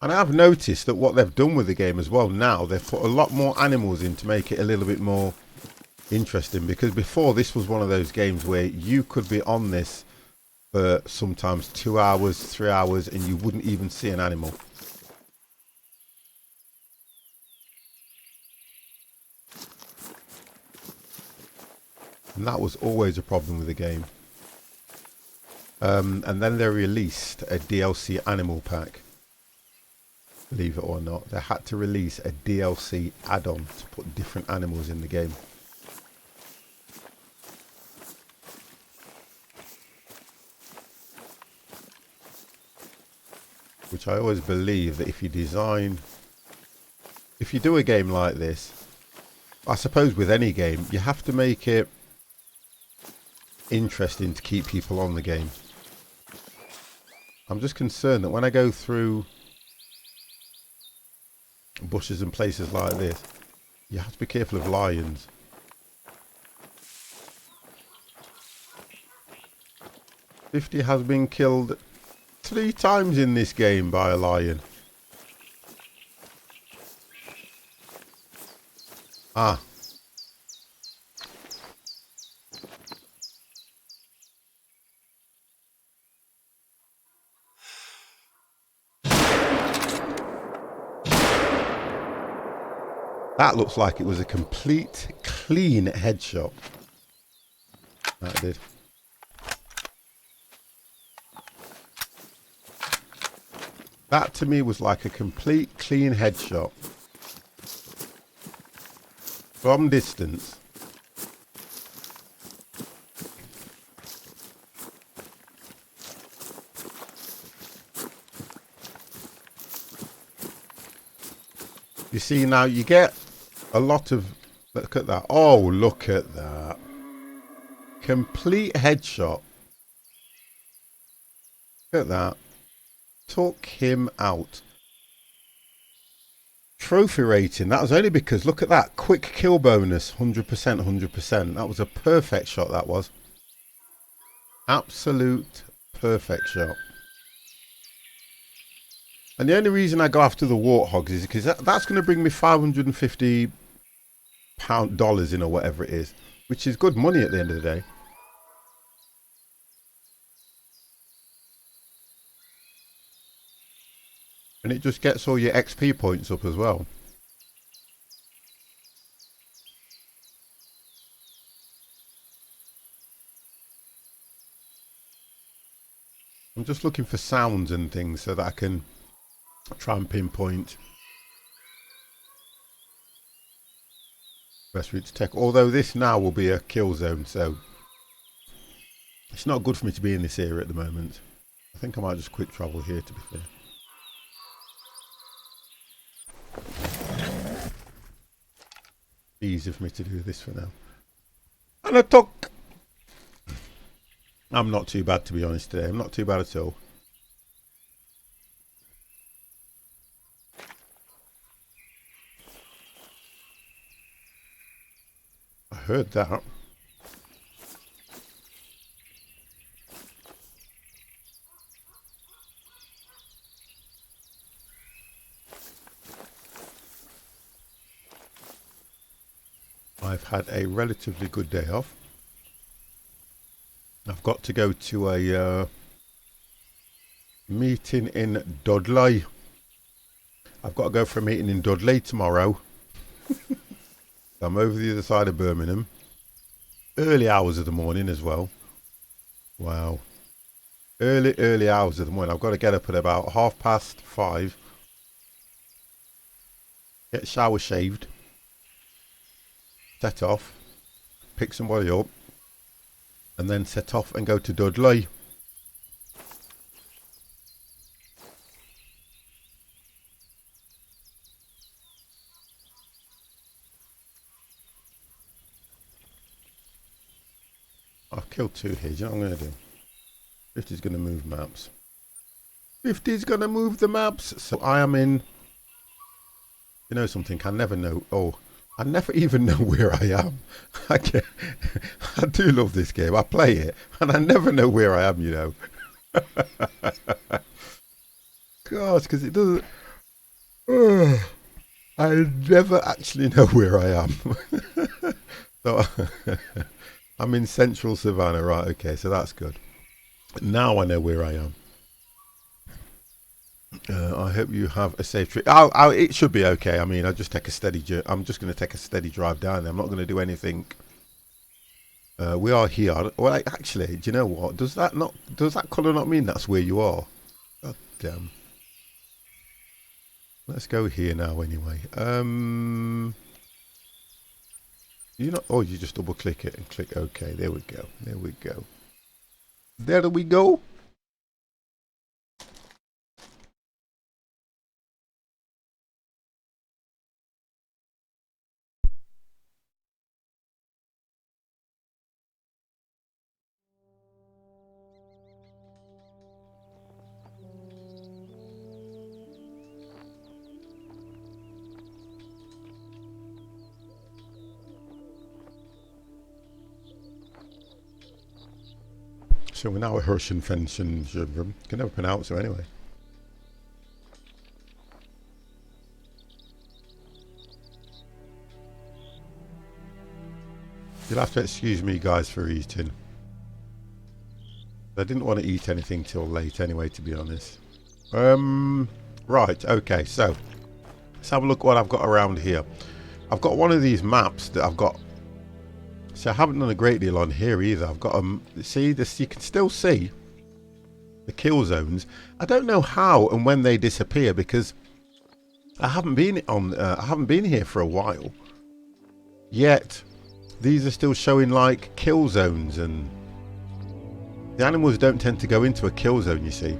And I've noticed that what they've done with the game as well now, they've put a lot more animals in to make it a little bit more interesting. Because before, this was one of those games where you could be on this for sometimes 2 hours, 3 hours, and you wouldn't even see an animal. And that was always a problem with the game. And then they released a DLC animal pack. Believe it or not, they had to release a DLC add-on to put different animals in the game. Which I always believe that if you do a game like this, I suppose with any game, you have to make it interesting to keep people on the game. I'm just concerned that when I go through bushes and places like this, you have to be careful of lions. "50 has been killed 3 times in this game by a lion." Ah. That looks like it was a complete clean headshot. That did. That to me was like a complete clean headshot. From distance. You see now you get a lot of, look at that. Oh, look at that. Complete headshot. Look at that. Took him out. Trophy rating. That was only because, look at that. Quick kill bonus. 100%, 100%. That was a perfect shot, that was. Absolute perfect shot. And the only reason I go after the warthogs is because that's going to bring me $550 in or whatever it is. Which is good money at the end of the day. And it just gets all your XP points up as well. I'm just looking for sounds and things so that I can try and pinpoint best route to take. Although this now will be a kill zone, so it's not good for me to be in this area at the moment. I think I might just quick travel here, to be fair. Easy for me to do this for now. And I took. I'm not too bad, to be honest, today. I'm not too bad at all. I heard that. I've had a relatively good day off. I've got to go to a meeting in Dudley. I've got to go for a meeting in Dudley tomorrow. I'm over the other side of Birmingham. Early hours of the morning as well. Wow. Early hours of the morning. I've got to get up at about 5:30. Get shower shaved. Set off. Pick somebody up. And then set off and go to Dudley. I've killed 2 here. Do you know what I'm going to do? 50's going to move maps. 50's going to move the maps. So I am in... You know something? I never know. Oh, I never even know where I am. I do love this game. I play it. And I never know where I am, you know. Gosh, because it doesn't... I never actually know where I am. So... I'm in central Savannah, right, okay, so that's good. Now I know where I am. I hope you have a safe trip. It should be okay. I mean, I'm just going to take a steady drive down there. I'm not going to do anything We are here. Well, actually, do you know what? Does that colour not mean that's where you are? God damn. Let's go here now anyway. You not? Oh, you just double click it and click OK. There we go. There we go. There we go. So we're now at Hirschenfenschen. Can never pronounce it anyway. You'll have to excuse me, guys, for eating. I didn't want to eat anything till late anyway, to be honest. Right, okay, so let's have a look what I've got around here. I've got one of these maps that I've got. So I haven't done a great deal on here either. I've got see this. You can still see the kill zones. I don't know how and when they disappear because I haven't been on. I haven't been here for a while. Yet these are still showing like kill zones, and the animals don't tend to go into a kill zone. You see,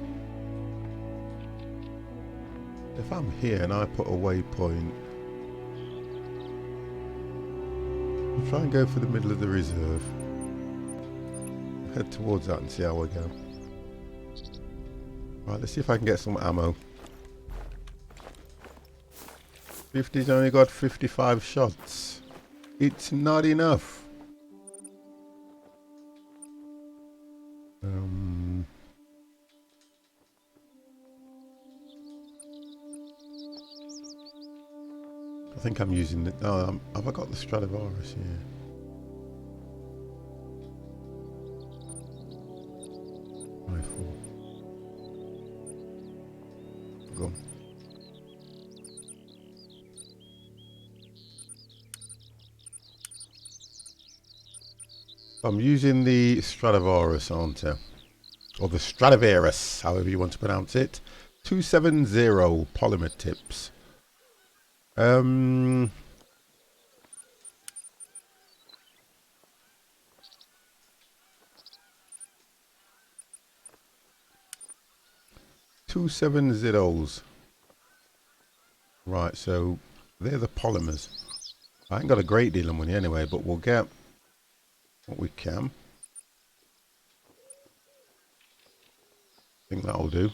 if I'm here and I put a waypoint. I'll try and go for the middle of the reserve. Head towards that and see how we go. Right, let's see if I can get some ammo. 50's only got 55 shots. It's not enough. I think I'm using the... Oh, have I got the Stradivarius here? Rifle. Go on. I'm using the Stradivarius, aren't I? Or the Stradivarius, however you want to pronounce it. 270 polymer tips. 270s. Right, so they're the polymers. I ain't got a great deal of money anyway, but we'll get what we can. I think that'll do.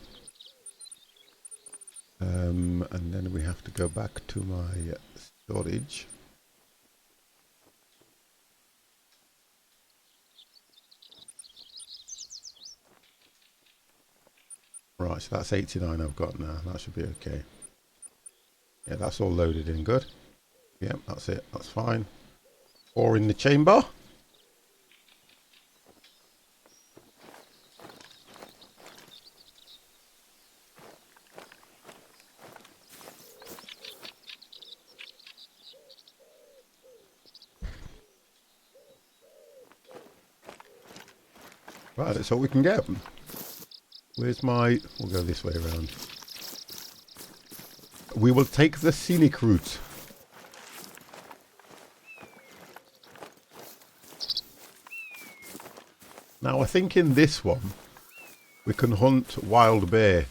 And then we have to go back to my storage. Right, so that's 89 I've got now. That should be okay. Yeah, that's all loaded in good. Yeah, that's it. That's fine. 4 in the chamber. Right, that's all we can get. Where's my... We'll go this way around. We will take the scenic route. Now, I think in this one, we can hunt wild bear.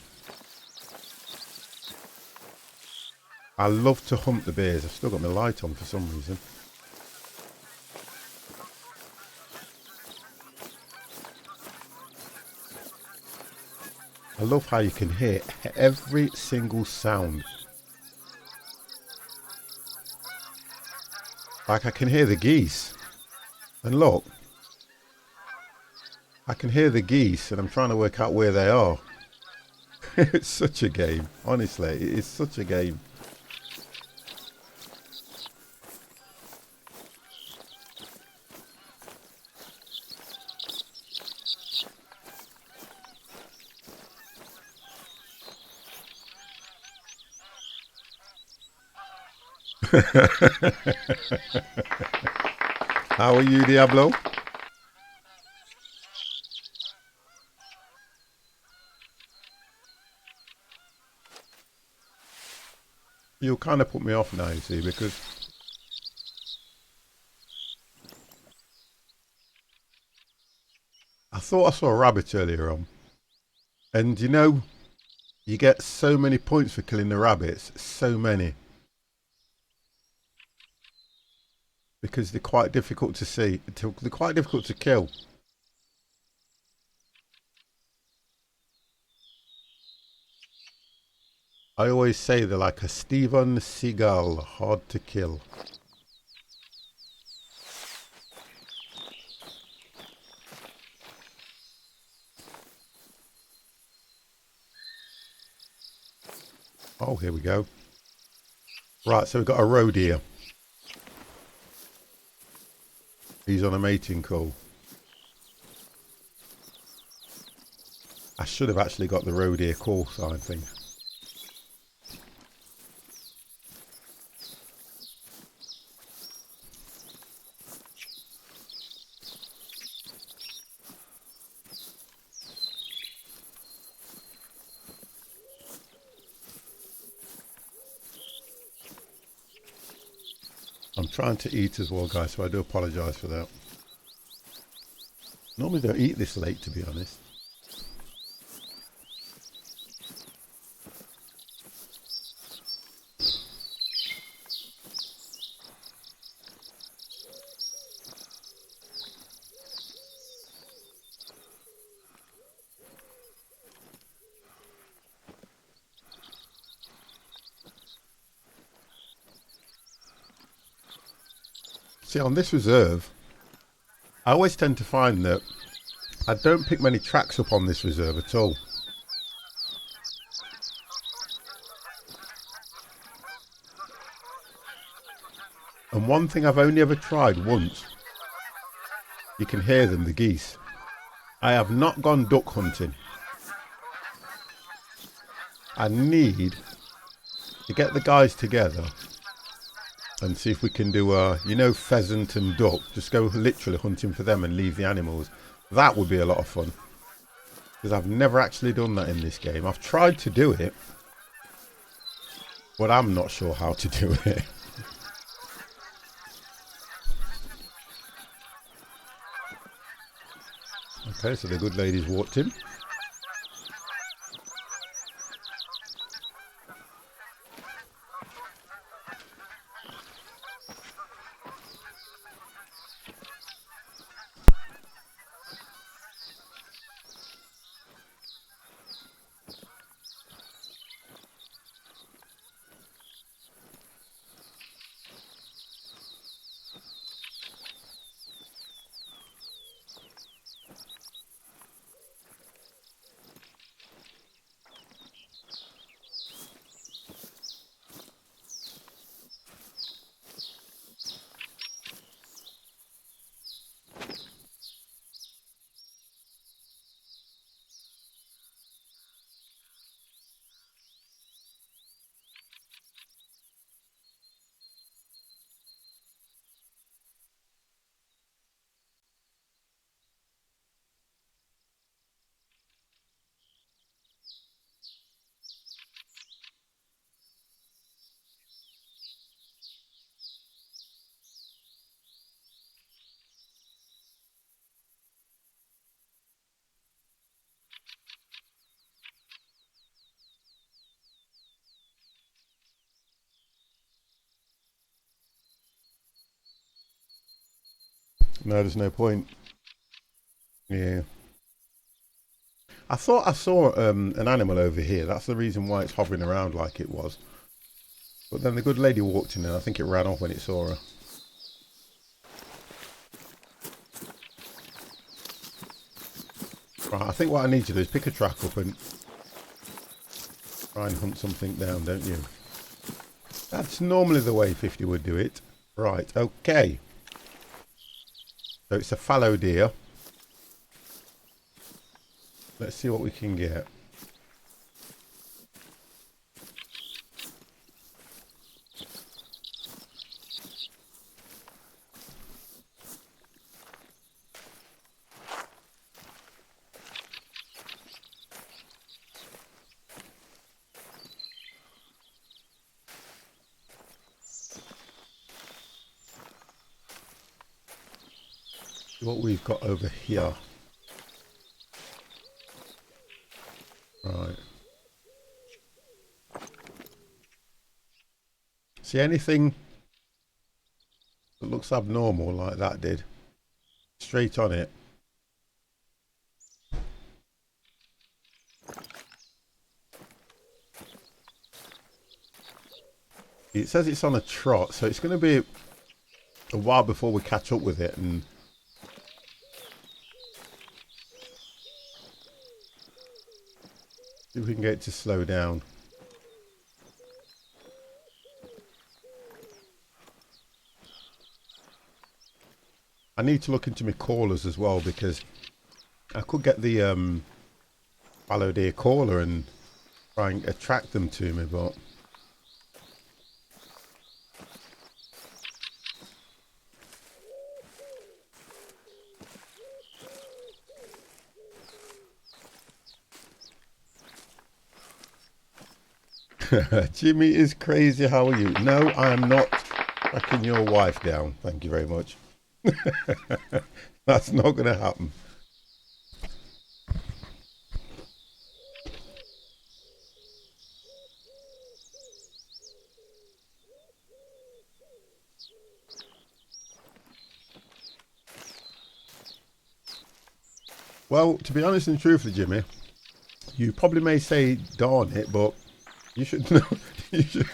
I love to hunt the bears. I've still got my light on for some reason. I love how you can hear every single sound. Like I can hear the geese. And look. I can hear the geese and I'm trying to work out where they are. It's such a game. Honestly, it is such a game. How are you, Diablo? You'll kind of put me off now, you see, because I thought I saw a rabbit earlier on. And you know, you get so many points for killing the rabbits. So many. Because they're quite difficult to see. They're quite difficult to kill. I always say they're like a Steven Seagal, hard to kill. Oh, here we go. Right, so we've got a roe deer. He's on a mating call. I should have actually got the roe deer call sign thing. I'm trying to eat as well, guys, so I do apologise for that. Normally don't eat this late, to be honest. See, on this reserve, I always tend to find that I don't pick many tracks up on this reserve at all. And one thing I've only ever tried once, you can hear them, the geese. I have not gone duck hunting. I need to get the guys together and see if we can do pheasant and duck. Just go literally hunting for them and leave the animals. That would be a lot of fun. Because I've never actually done that in this game. I've tried to do it, but I'm not sure how to do it. Okay, so the good lady's walked in. No, there's no point. Yeah. I thought I saw an animal over here. That's the reason why it's hovering around like it was. But then the good lady walked in and I think it ran off when it saw her. Right, I think what I need to do is pick a track up and try and hunt something down, don't you? That's normally the way 50 would do it. Right, okay. So it's a fallow deer. Let's see what we can get. what we've got over here. Right. See anything that looks abnormal like that did? Straight on it. It says it's on a trot, so it's going to be a while before we catch up with it, and see if we can get it to slow down. I need to look into my callers as well, because I could get the fallow deer caller and try and attract them to me, but Jimmy is crazy. How are you? No, I am not tracking your wife down. Thank you very much. That's not going to happen. Well, to be honest and truthfully, Jimmy, you probably may say darn it, but you should know. you should,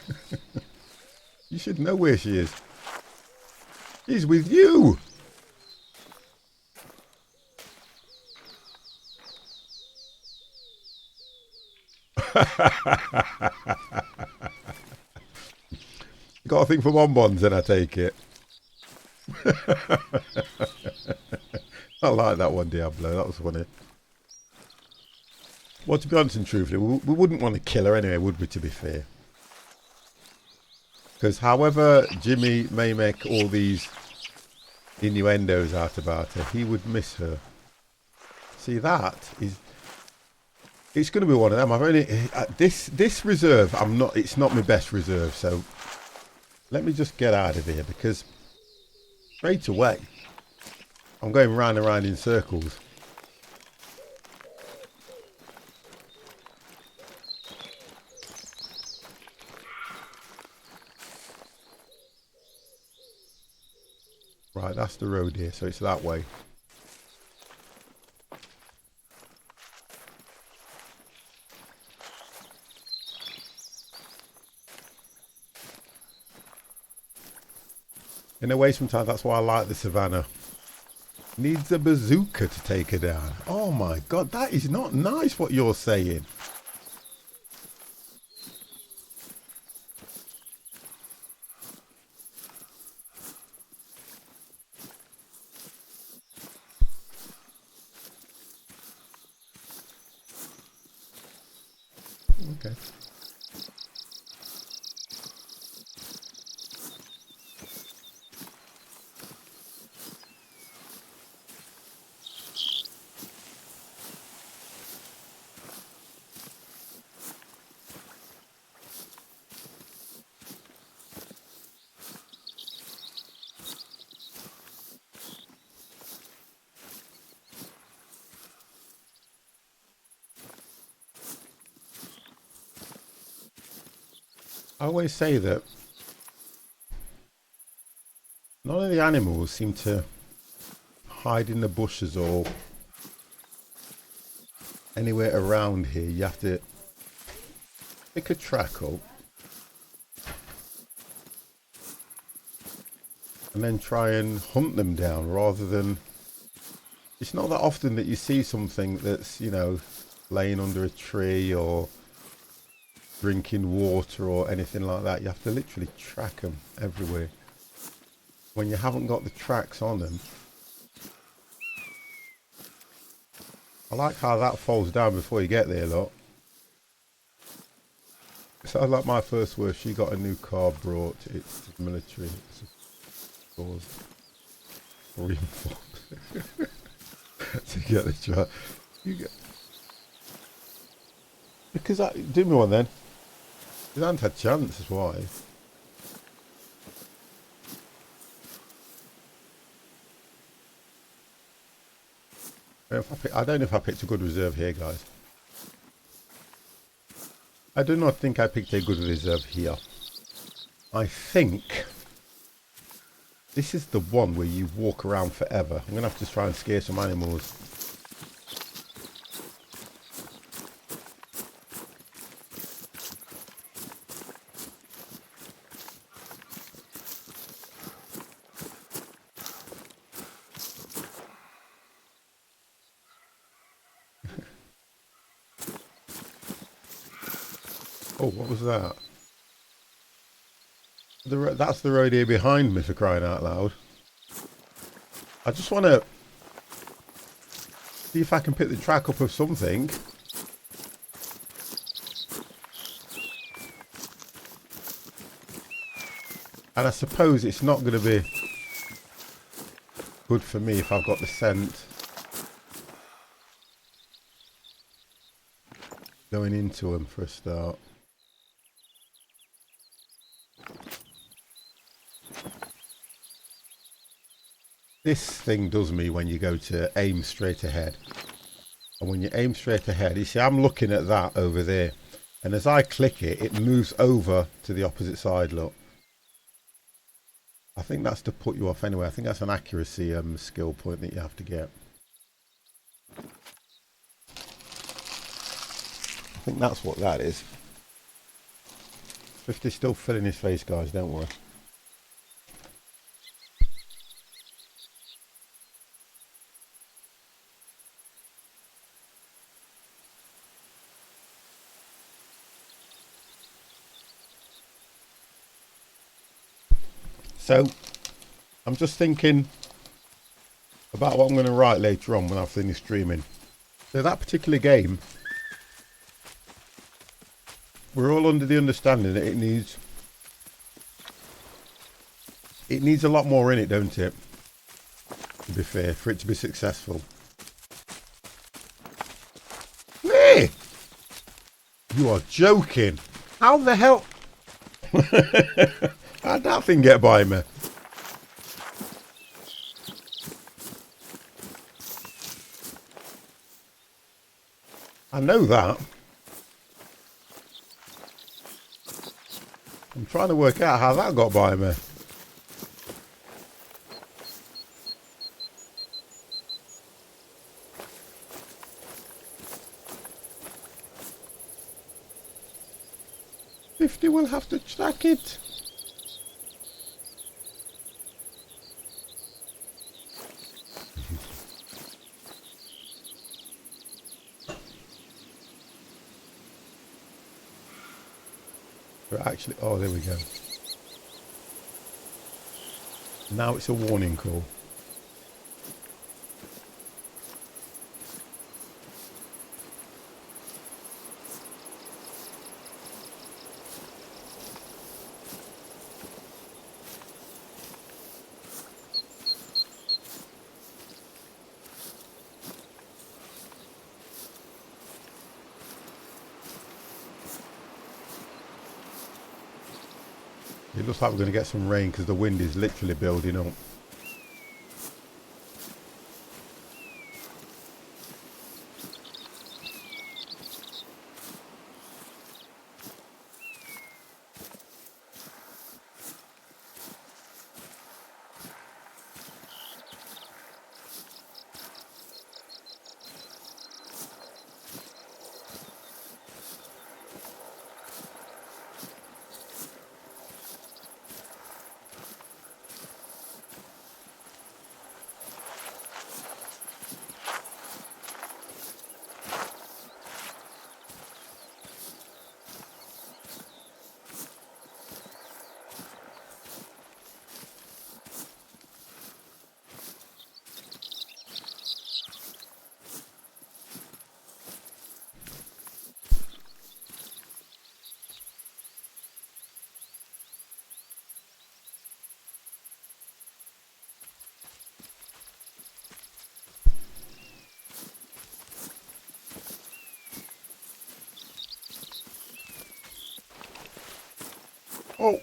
you should know where she is. She's with you. You got a thing for bonbons, then I take it. I like that one, Diablo. That was funny. Well, to be honest and truthfully, we wouldn't want to kill her anyway, would we, to be fair? Because however Jimmy may make all these innuendos out about her, he would miss her. See, that is... It's going to be one of them. I've only... this reserve, I'm not... It's not my best reserve, so... Let me just get out of here, because... Straight away... I'm going round and round in circles. Right, that's the road here, so it's that way. In a way, sometimes that's why I like the savannah. Needs a bazooka to take her down. Oh my god, that is not nice what you're saying. Okay. I always say that none of the animals seem to hide in the bushes or anywhere around here. You have to pick a track up and then try and hunt them down, rather than... It's not that often that you see something that's, you know, laying under a tree or drinking water or anything like that. You have to literally track them everywhere. When you haven't got the tracks on them. I like how that falls down before you get there, look. It sounds like my first word. She got a new car brought. It's the military. It's to get the track. You get... Because I... Do me one then. Because I haven't had a chance, that's why. I don't know if I picked a good reserve here, guys. I do not think I picked a good reserve here. I think this is the one where you walk around forever. I'm going to have to try and scare some animals. Oh, what was that? That's the road here behind me, for crying out loud. I just want to see if I can pick the track up of something. And I suppose it's not going to be good for me if I've got the scent going into them for a start. This thing does me when you go to aim straight ahead. And when you aim straight ahead, you see I'm looking at that over there. And as I click it, it moves over to the opposite side, look. I think that's to put you off anyway. I think that's an accuracy skill point that you have to get. I think that's what that is. Swifty's still filling his face, guys, don't worry. So, I'm just thinking about what I'm going to write later on when I've finished streaming. So that particular game, we're all under the understanding that it needs a lot more in it, don't it? To be fair, for it to be successful. Hey! You are joking. How the hell? How'd that thing get by me? I know that. I'm trying to work out how that got by me. Fifty will have to track it. Actually, oh, there we go. Now it's a warning call. It looks like we're going to get some rain because the wind is literally building up. Oh.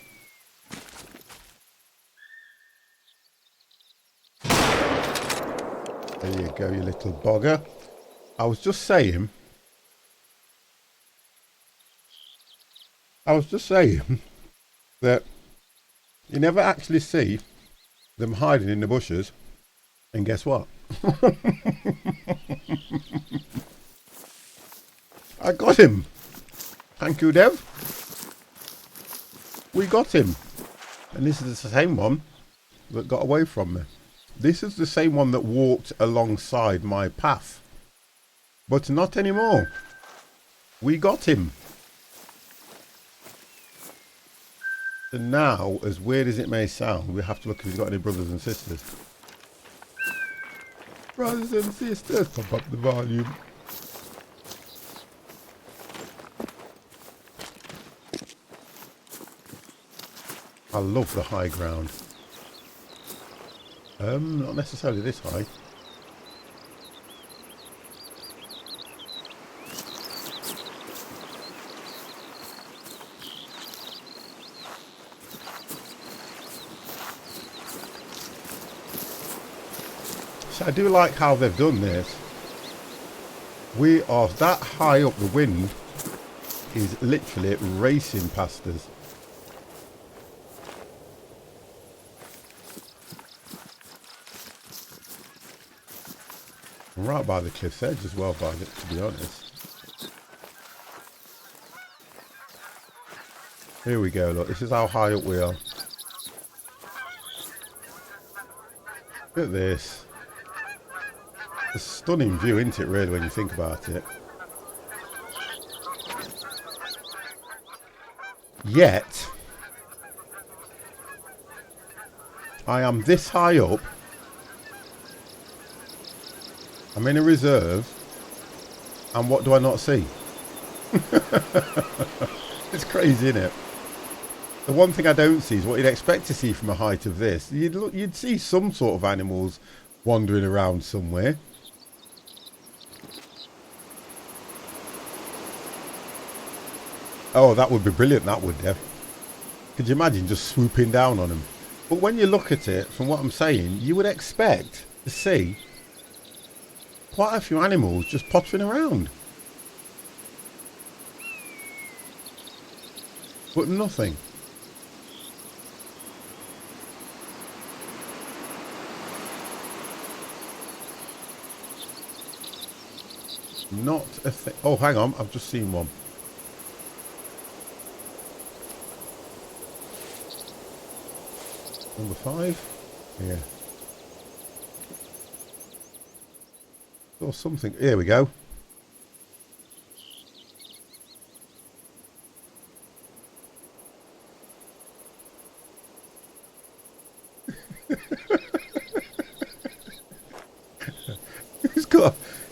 There you go, you little bugger. I was just saying that you never actually see them hiding in the bushes. And guess what? I got him. Thank you, Dev. We got him. And this is the same one that got away from me. This is the same one that walked alongside my path. But not anymore. We got him. And now, as weird as it may sound, we have to look if he's got any brothers and sisters. Brothers and sisters, pump up the volume. I love the high ground. Not necessarily this high. So I do like how they've done this. We are that high up, the wind is literally racing past us. Right by the cliff's edge as well, by it, to be honest. Here we go, look, this is how high up we are. Look at this. It's a stunning view, isn't it, really, when you think about it? Yet, I am this high up. I'm in a reserve, and what do I not see? It's crazy, isn't it? The one thing I don't see is what you'd expect to see from a height of this. You'd see some sort of animals wandering around somewhere. Oh, that would be brilliant, that would, Dev. Could you imagine just swooping down on them? But when you look at it, from what I'm saying, you would expect to see quite a few animals just pottering around. But nothing. Not a thing. Oh, hang on, I've just seen one. Number 5? Yeah. Or something. Here we go.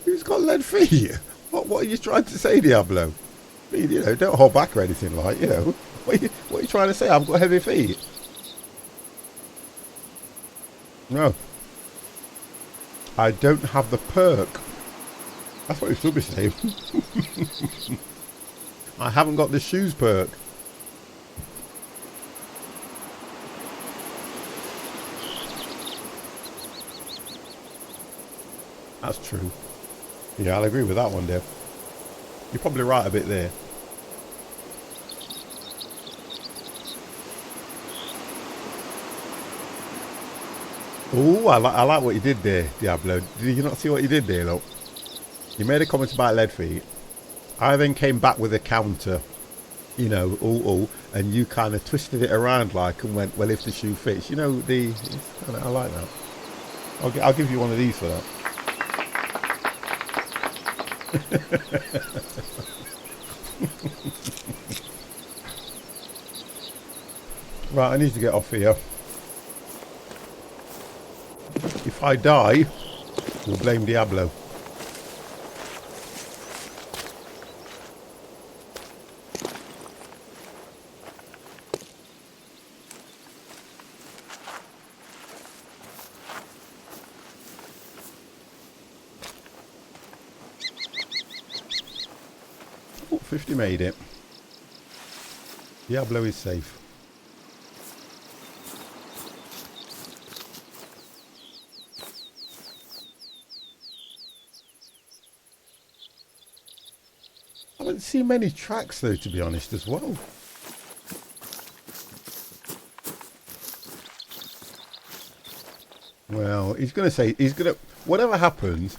Who's got lead feet? What are you trying to say, Diablo? I mean, you know, don't hold back or anything, like, you know. What are you trying to say? I've got heavy feet. No. I don't have the perk. That's what you should be saying. I haven't got the shoes perk. That's true. Yeah, I'll agree with that one, Dev. You're probably right a bit there. Oh, I like what you did there, Diablo. Did you not see what you did there, look? You made a comment about lead feet. I then came back with a counter, you know, and you kind of twisted it around like and went, well, if the shoe fits. You know, I like that. I'll give you one of these for that. Right, I need to get off here. If I die, we'll blame Diablo. Oh, 50 made it. Diablo is safe. I haven't seen many tracks though, to be honest, as well. Well, he's going to say, whatever happens,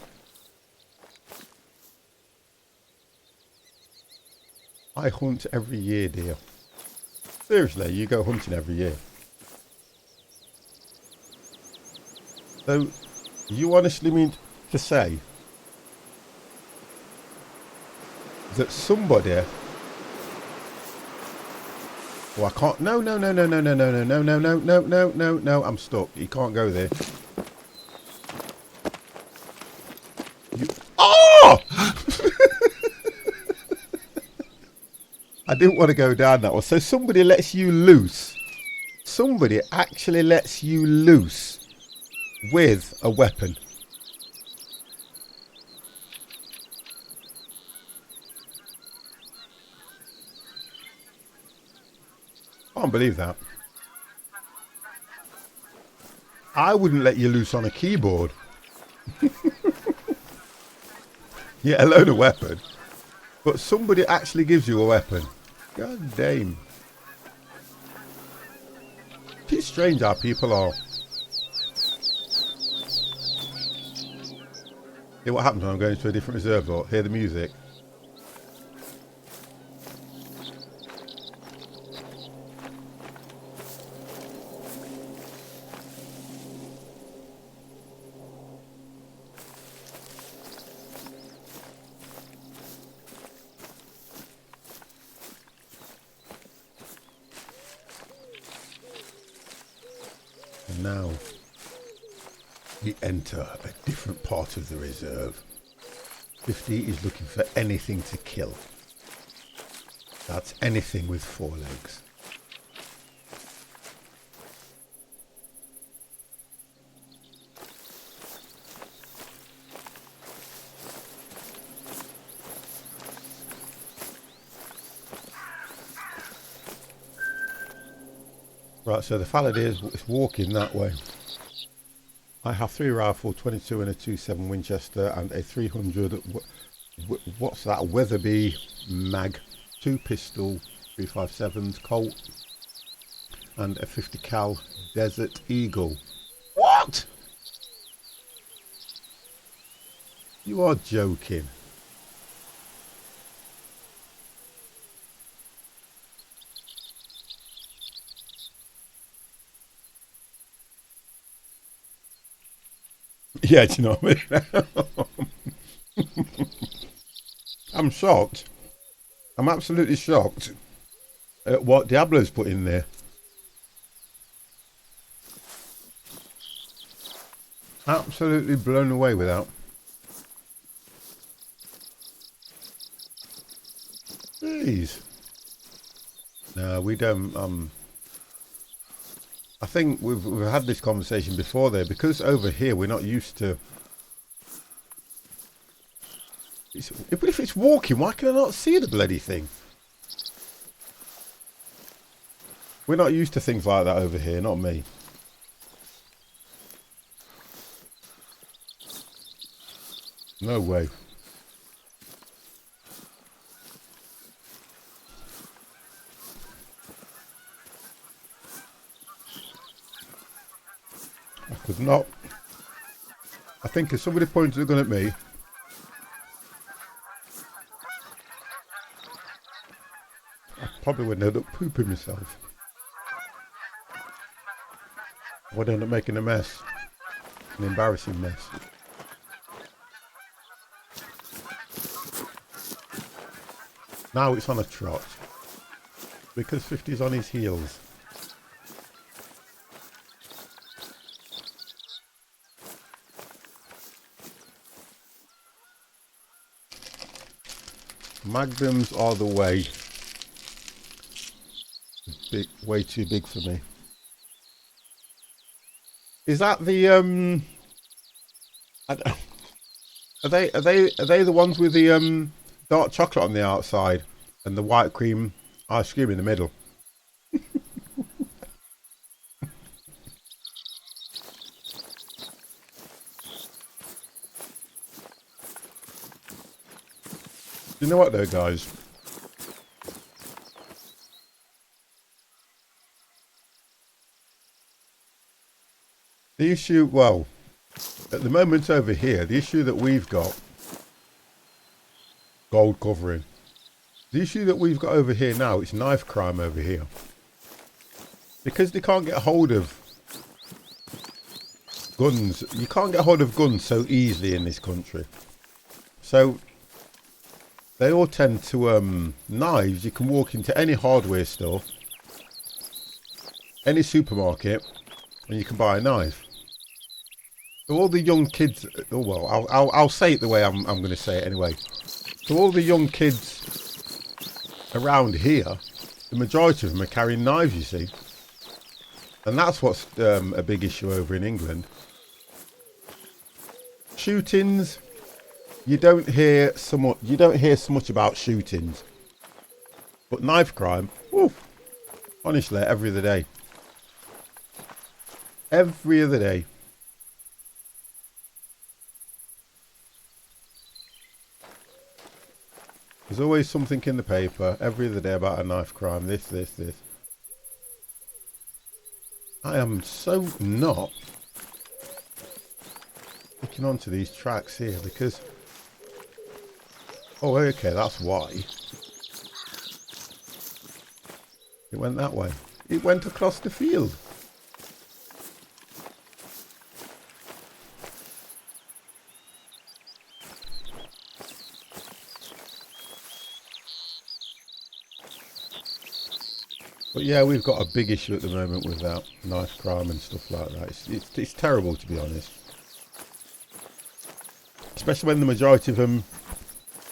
I hunt every year, dear. Seriously, you go hunting every year. So, you honestly mean to say that somebody... Oh, I can't... No, no, no, no, no, no, no, no, no, no, no, no, no, no, no, I'm stuck. You can't go there. Oh! I didn't want to go down that one. So somebody lets you loose. Somebody actually lets you loose with a weapon. I can't believe that. I wouldn't let you loose on a keyboard. Yeah, alone a weapon. But somebody actually gives you a weapon. God damn. It's strange how people are. See what happens when I'm going to a different reserve or hear the music. And now we enter a different part of the reserve. 50 is looking for anything to kill. That's anything with 4 legs. Right, so the Faladir is walking that way. I have 3 rifle, 22 and a 2.7 Winchester and a 300, what's that, Weatherby mag, 2 pistol, 357s, Colt, and a 50 cal Desert Eagle. What? You are joking. Yeah, do you know what I mean? I'm shocked. I'm absolutely shocked at what Diablo's put in there. Absolutely blown away with that. Jeez. No, we don't. I think we've had this conversation before there, because over here we're not used to. But if it's walking, why can I not see the bloody thing? We're not used to things like that over here, not me. No way. I could not. I think if somebody pointed a gun at me, I probably would end up pooping myself. I would end up making a mess. An embarrassing mess. Now it's on a trot. Because 50's on his heels. Magnums are the way. Big, way too big for me. Is that the are they the ones with the dark chocolate on the outside and the white cream ice cream in the middle? You know what though, guys? The issue, well, at the moment over here, the issue that we've got, gold covering. The issue that we've got over here now, it's knife crime over here. Because they can't get hold of guns. You can't get hold of guns so easily in this country. So they all tend to knives. You can walk into any hardware store, any supermarket, and you can buy a knife. So all the young kids, oh well, I'll say it the way I'm going to say it anyway. So all the young kids around here, the majority of them are carrying knives, you see. And that's what's a big issue over in England. Shootings, you don't hear so much about shootings. But knife crime, woo, honestly, every other day. Every other day. There's always something in the paper every other day about a knife crime. This. I am so not looking onto these tracks here because... Oh, okay, that's why. It went that way. It went across the field. But yeah, we've got a big issue at the moment with that knife crime and stuff like that. It's terrible, to be honest. Especially when the majority of them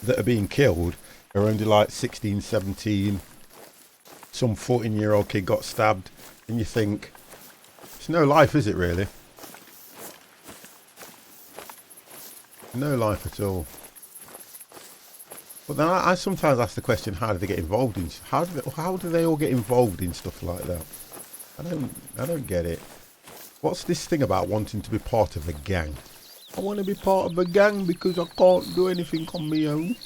that are being killed are only like 16, 17. Some 14-year-old kid got stabbed. And you think, it's no life, is it really? No life at all. But then I sometimes ask the question, how do they get involved in? How do they all get involved in stuff like that? I don't get it. What's this thing about wanting to be part of a gang? I want to be part of a gang because I can't do anything on my own.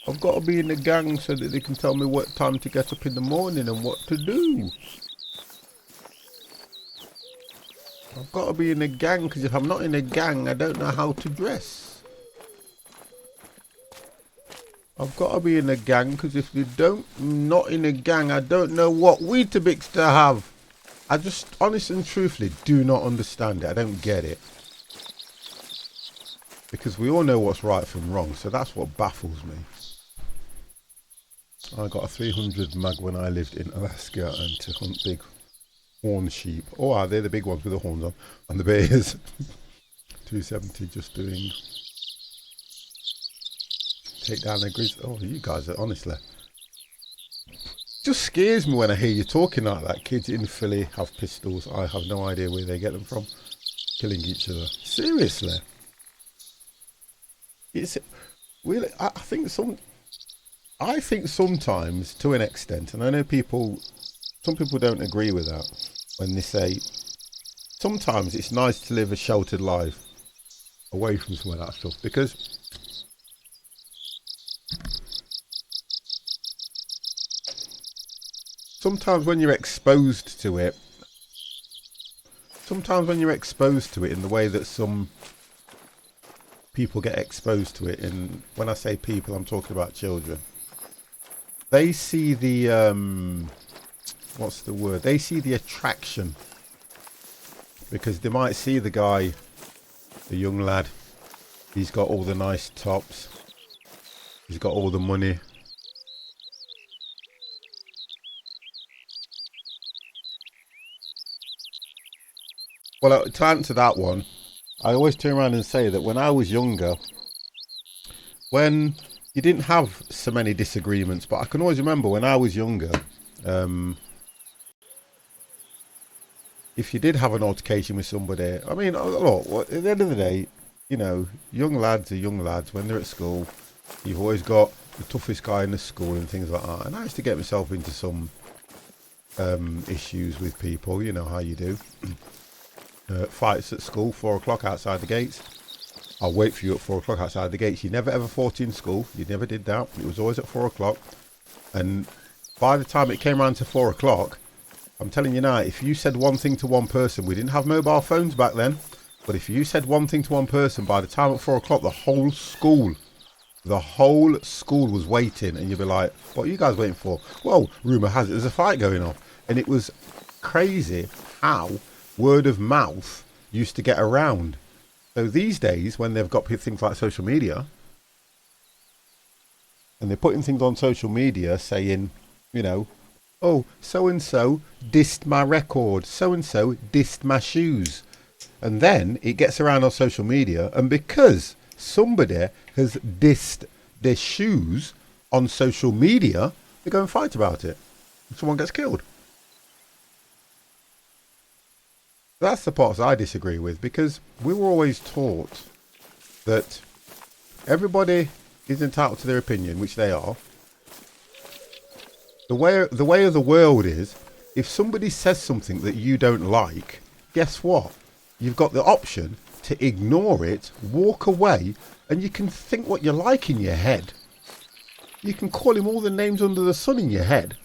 I've got to be in a gang so that they can tell me what time to get up in the morning and what to do. I've got to be in a gang because if I'm not in a gang, I don't know how to dress. I've got to be in a gang because if you don't, not in a gang, I don't know what Weetabix to have. I just, honest and truthfully, do not understand it. I don't get it. Because we all know what's right from wrong, so that's what baffles me. I got a 300 mag when I lived in Alaska and to hunt big horn sheep. Oh, are they the big ones with the horns on? And the bears. 270 just doing... Take down a grizzly. Oh, you guys are honestly. Just scares me when I hear you talking like that. Kids in Philly have pistols. I have no idea where they get them from. Killing each other. Seriously. It's really. I think sometimes, to an extent, and I know some people don't agree with that when they say sometimes it's nice to live a sheltered life away from some of that stuff because. Sometimes when you're exposed to it in the way that some people get exposed to it, and when I say people, I'm talking about children, they see the, what's the word? They see the attraction. Because they might see the guy, the young lad, he's got all the nice tops, he's got all the money. Well, to answer that one, I always turn around and say that when I was younger, when you didn't have so many disagreements, but I can always remember when I was younger, if you did have an altercation with somebody, I mean, look, at the end of the day, you know, young lads are young lads. When they're at school, you've always got the toughest guy in the school and things like that. And I used to get myself into some issues with people, you know how you do. Fights at school, 4 o'clock outside the gates. I'll wait for you at 4 o'clock outside the gates. You never ever fought in school. You never did that. It was always at 4 o'clock. And by the time it came around to 4 o'clock, I'm telling you now, if you said one thing to one person, we didn't have mobile phones back then, but if you said one thing to one person, by the time at 4 o'clock, the whole school was waiting, and you'd be like, what are you guys waiting for? Well, rumour has it there's a fight going on. And it was crazy how word of mouth used to get around. So these days, when they've got things like social media, and they're putting things on social media saying, you know, oh, so-and-so dissed my record, so-and-so dissed my shoes. And then it gets around on social media, and because somebody has dissed their shoes on social media, they go and fight about it. Someone gets killed. That's the parts I disagree with, because we were always taught that everybody is entitled to their opinion, which they are. The way of the world is, if somebody says something that you don't like, guess what? You've got the option to ignore it, walk away, and you can think what you like in your head. You can call him all the names under the sun in your head.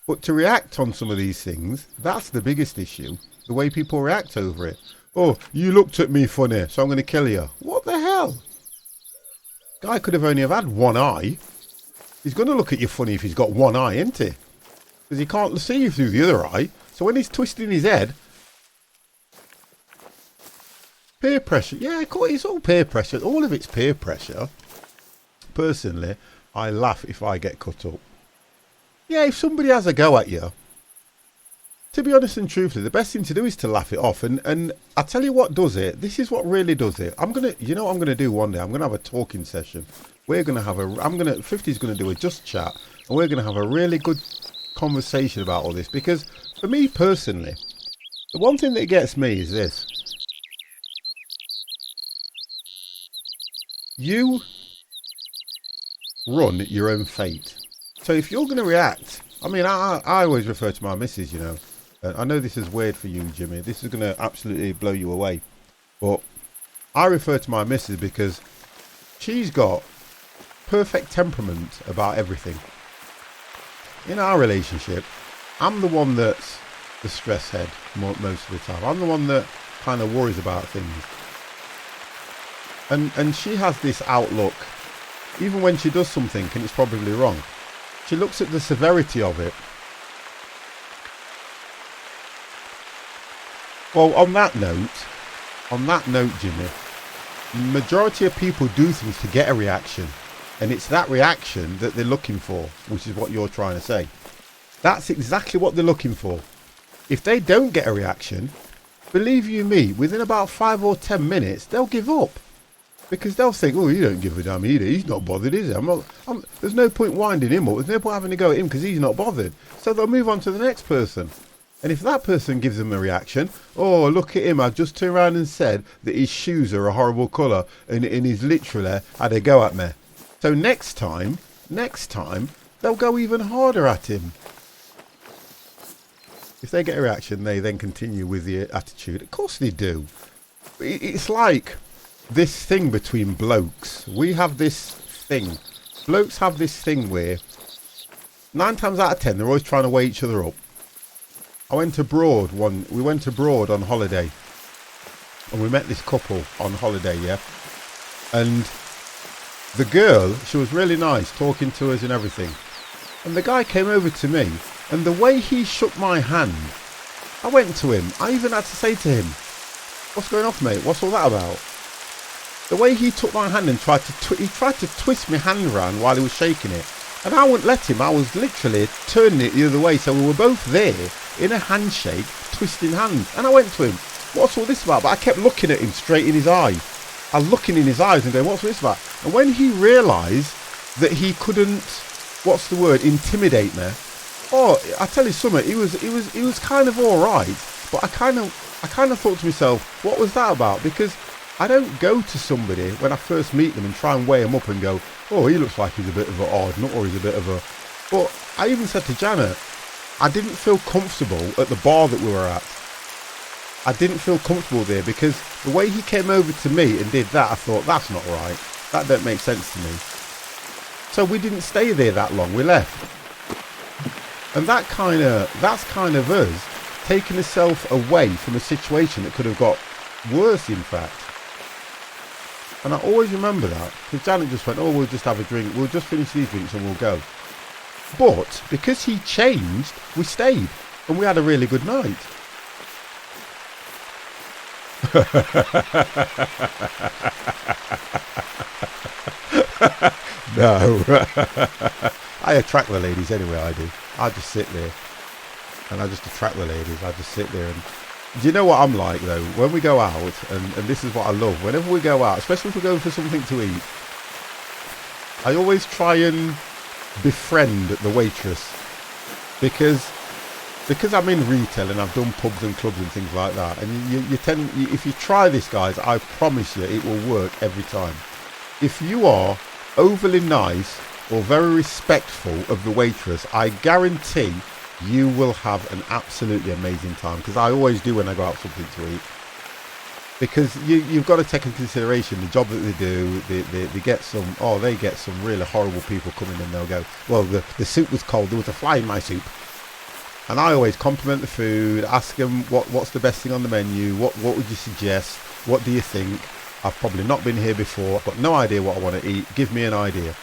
But to react on some of these things, that's the biggest issue. The way people react over it. Oh, you looked at me funny, so I'm going to kill you. What the hell? Guy could have only have had one eye. He's going to look at you funny if he's got one eye, isn't he? Because he can't see you through the other eye. So when he's twisting his head... Peer pressure. Yeah, it's all peer pressure. All of it's peer pressure. Personally, I laugh if I get cut up. Yeah, if somebody has a go at you, to be honest and truthfully, the best thing to do is to laugh it off. And I tell you what does it. This is what really does it. You know what I'm going to do one day? I'm going to have a talking session. We're going to have 50's going to do a just chat. And we're going to have a really good conversation about all this. Because for me personally, the one thing that gets me is this. You run your own fate. So if you're going to react, I mean, I always refer to my missus, you know. I know this is weird for you, Jimmy. This is going to absolutely blow you away. But I refer to my missus because she's got perfect temperament about everything. In our relationship, I'm the one that's the stress head most of the time. I'm the one that kind of worries about things. And she has this outlook, even when she does something and it's probably wrong. She looks at the severity of it. Well, on that note, Jimmy, majority of people do things to get a reaction. And it's that reaction that they're looking for, which is what you're trying to say. That's exactly what they're looking for. If they don't get a reaction, believe you me, within about 5 or 10 minutes, they'll give up. Because they'll think, oh, he don't give a damn either. He's not bothered, is he? There's no point winding him up. There's no point having to go at him because he's not bothered. So they'll move on to the next person. And if that person gives them a reaction, oh, look at him, I've just turned around and said that his shoes are a horrible colour and he's literally had a go at me. So next time, they'll go even harder at him. If they get a reaction, they then continue with the attitude. Of course they do. It's like this thing between blokes. We have this thing. Blokes have this thing where 9 times out of 10 they're always trying to weigh each other up. We went abroad on holiday, and we met this couple on holiday, yeah. And the girl, she was really nice, talking to us and everything. And the guy came over to me, and the way he shook my hand, I went to him. I even had to say to him, "What's going off, mate? What's all that about?" The way he took my hand and tried to twist my hand around while he was shaking it. And I wouldn't let him. I was literally turning it the other way. So we were both there in a handshake, twisting hands. And I went to him, "What's all this about?" But I kept looking at him straight in his eye. I was looking in his eyes and going, "What's this about?" And when he realised that he couldn't, intimidate me. Oh, I tell you something, he was kind of all right. But I kind of thought to myself, what was that about? Because I don't go to somebody when I first meet them and try and weigh them up and go, "Oh, he looks like he's a bit of an odd nut, or he's a bit of a..." But I even said to Janet, I didn't feel comfortable at the bar that we were at. I didn't feel comfortable there because the way he came over to me and did that, I thought, that's not right. That don't make sense to me. So we didn't stay there that long. We left. And that's kind of us taking ourselves away from a situation that could have got worse, in fact. And I always remember that because Janet just went, oh, we'll just have a drink. We'll just finish these drinks and we'll go. But because he changed, we stayed and we had a really good night. No. I attract the ladies anyway, I do. I just sit there and I just attract the ladies. I just sit there and do you know what I'm like though? When we go out, and this is what I love, whenever we go out, especially if we're going for something to eat, I always try and befriend the waitress because I'm in retail and I've done pubs and clubs and things like that, and you tend, if you try this, guys, I promise you it will work every time. If you are overly nice or very respectful of the waitress, I guarantee you will have an absolutely amazing time, because I always do when I go out something to eat. Because you've got to take into consideration the job that they do. They get some really horrible people coming in. They'll go, well, the soup was cold. There was a fly in my soup. And I always compliment the food, ask them what's the best thing on the menu, what would you suggest, what do you think? I've probably not been here before, I've got no idea what I want to eat, give me an idea.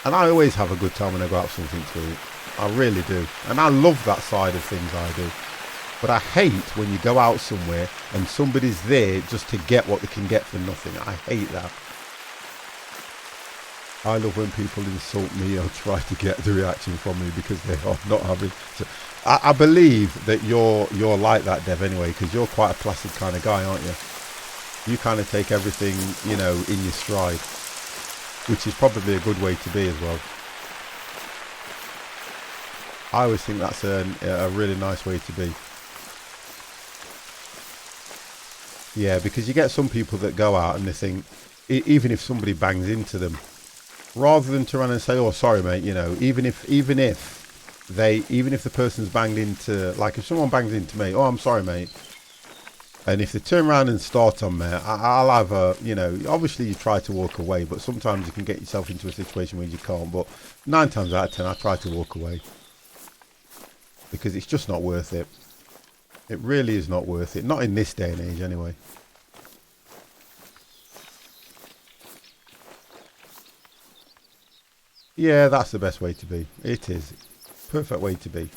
And I always have a good time when I go out something to eat. I really do. And I love that side of things, I do. But I hate when you go out somewhere and somebody's there just to get what they can get for nothing. I hate that. I love when people insult me or try to get the reaction from me because they are not having... So I believe that you're like that, Dev, anyway, because you're quite a placid kind of guy, aren't you? You kind of take everything, you know, in your stride, which is probably a good way to be as well. I always think that's a really nice way to be. Yeah, because you get some people that go out and they think, even if somebody bangs into them, rather than turn around and say, oh, sorry, mate, you know, even if the person's banged into, like if someone bangs into me, oh, I'm sorry, mate. And if they turn around and start on me, I'll have a, you know, obviously you try to walk away, but sometimes you can get yourself into a situation where you can't. But 9 times out of 10, I try to walk away. Because it's just not worth it. It really is not worth it. Not in this day and age, anyway. Yeah, that's the best way to be. It is. Perfect way to be.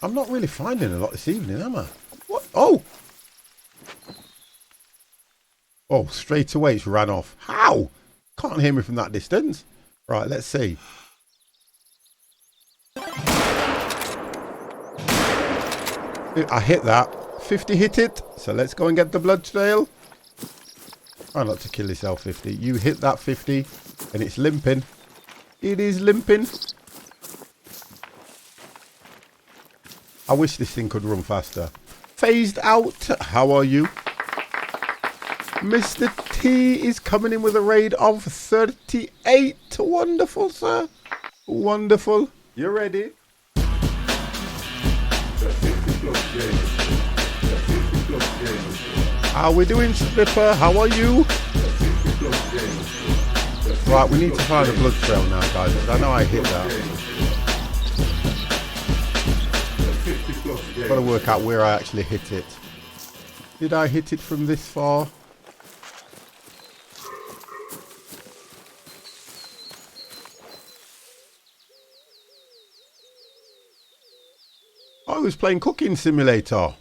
I'm not really finding a lot this evening, am I? What? Oh! Oh, straight away it's ran off. How? Can't hear me from that distance. Right, let's see. I hit that. 50 hit it. So let's go and get the blood trail. Try not to kill yourself, 50. You hit that 50 and it's limping. It is limping. I wish this thing could run faster. Phased out. How are you? Mr. T is coming in with a raid of 38. Wonderful, sir. Wonderful. You ready? How we doing, Slipper? How are you? Right, we need to find a blood trail now, guys. I know I hit that. Got to work out where I actually hit it. Did I hit it from this far? I was playing Cooking Simulator.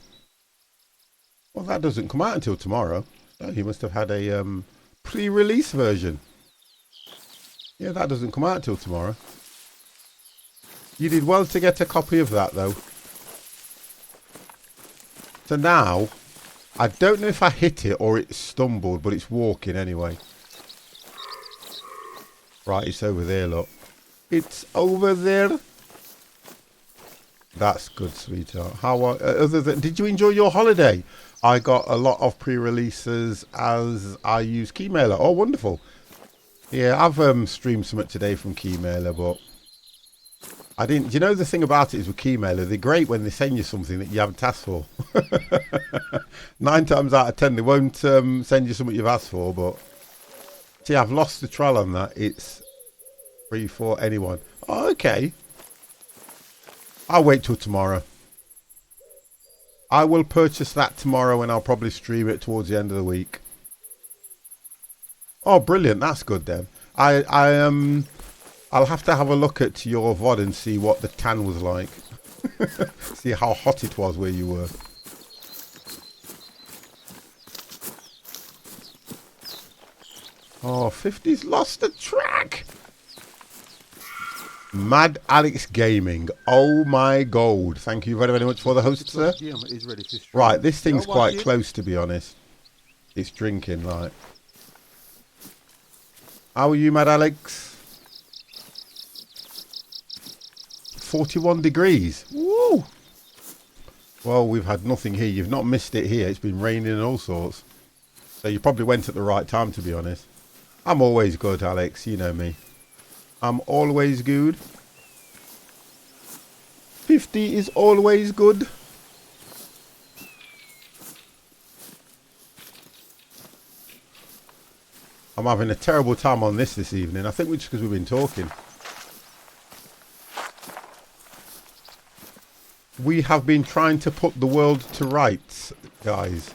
Well, that doesn't come out until tomorrow. So you must have had a pre-release version. Yeah, that doesn't come out until tomorrow. You did well to get a copy of that, though. So now, I don't know if I hit it or it stumbled, but it's walking anyway. Right, it's over there, look. It's over there. That's good, sweetheart. How are, other than, did you enjoy your holiday? I got a lot of pre-releases as I use Keymailer. Oh, wonderful. Yeah, I've streamed something today from Keymailer, but I didn't. Do you know the thing about it is with Keymailer, they're great when they send you something that you haven't asked for. 9 times out of 10, they won't send you something you've asked for. But see, I've lost the trial on that. It's free for anyone. Oh, okay. I'll wait till tomorrow. I will purchase that tomorrow, and I'll probably stream it towards the end of the week. Oh, brilliant! That's good then. I'll have to have a look at your VOD and see what the tan was like. See how hot it was where you were. Oh, 50's lost the track. Mad Alex Gaming. Oh my god. Thank you very, very much for the host, sir. Right, this thing's quite close, to be honest. It's drinking, like. How are you, Mad Alex? 41 degrees. Woo! Well, we've had nothing here. You've not missed it here. It's been raining and all sorts. So you probably went at the right time, to be honest. I'm always good, Alex. You know me. I'm always good. 50 is always good. I'm having a terrible time on this evening. I think just because we've been talking. We have been trying to put the world to rights, guys.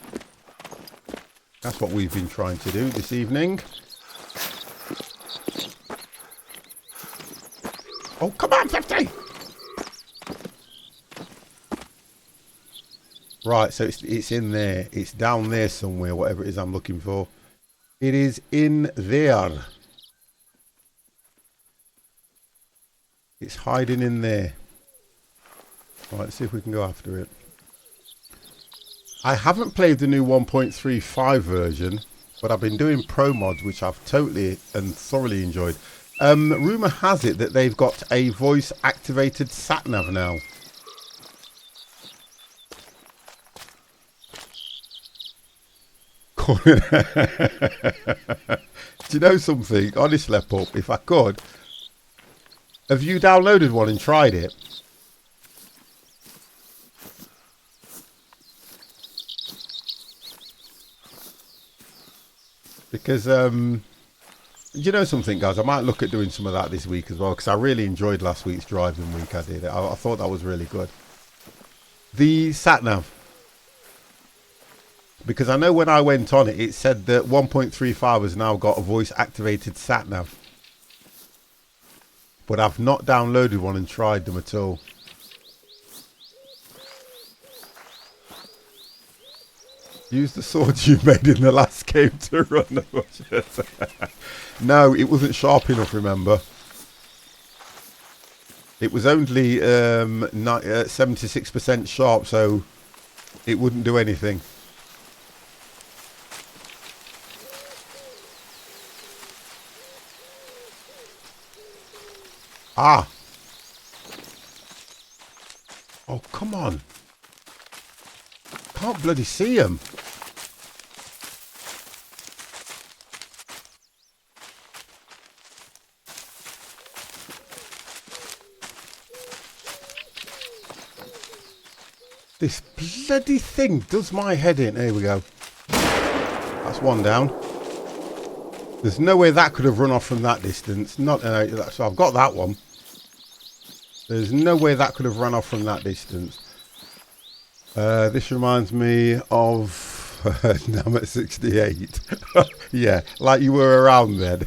That's what we've been trying to do this evening. Oh, come on, 50! Right, so it's in there. It's down there somewhere, whatever it is I'm looking for. It is in there. It's hiding in there. Right, let's see if we can go after it. I haven't played the new 1.35 version, but I've been doing pro mods, which I've totally and thoroughly enjoyed. Rumour has it that they've got a voice-activated sat-nav now. Do you know something? Honestly, Pup, if I could. Have you downloaded one and tried it? Because, you know something, guys? I might look at doing some of that this week as well, because I really enjoyed last week's driving week. I did. I thought that was really good. The sat-nav. Because I know when I went on it, it said that 1.35 has now got a voice-activated sat-nav. But I've not downloaded one and tried them at all. Use the sword you made in the last game to run the bushes. No, it wasn't sharp enough, remember. It was only 76% sharp, so it wouldn't do anything. Ah. Oh, come on. Can't bloody see him. This bloody thing does my head in. Here we go. That's one down. There's no way that could have run off from that distance. Not so I've got that one. There's no way that could have run off from that distance. This reminds me of now I'm at 68. Yeah, like you were around then.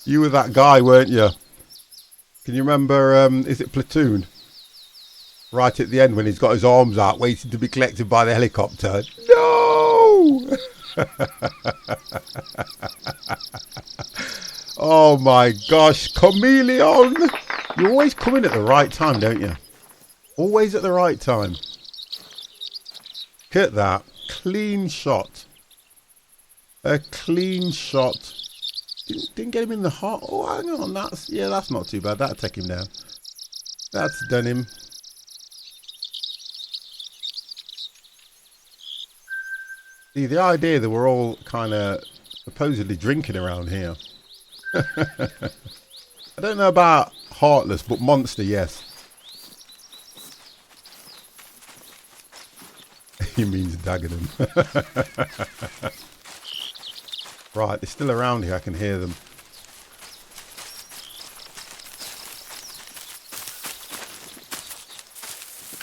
You were that guy, weren't you? Can you remember, is it Platoon? Right at the end when he's got his arms out waiting to be collected by the helicopter. No! Oh my gosh, Chameleon! You always come in at the right time, don't you? Always at the right time. Look at that. Clean shot. A clean shot. Didn't get him in the heart. Oh, hang on. That's not too bad. That'll take him down. That's done him. See, the idea that we're all kind of supposedly drinking around here. I don't know about Heartless, but Monster, yes. He means Dagenham. Right, they're still around here. I can hear them.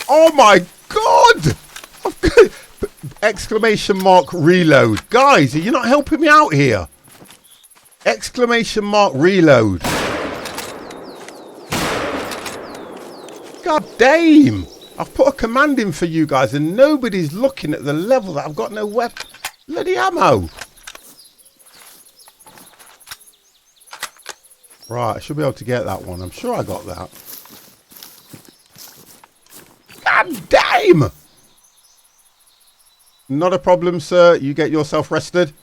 Oh my God! Exclamation mark reload. Guys, are you not helping me out here? Exclamation mark reload. God damn! I've put a command in for you guys and nobody's looking at the level that I've got no weapon. Bloody ammo. Right, I should be able to get that one. I'm sure I got that. God damn! Not a problem, sir. You get yourself rested.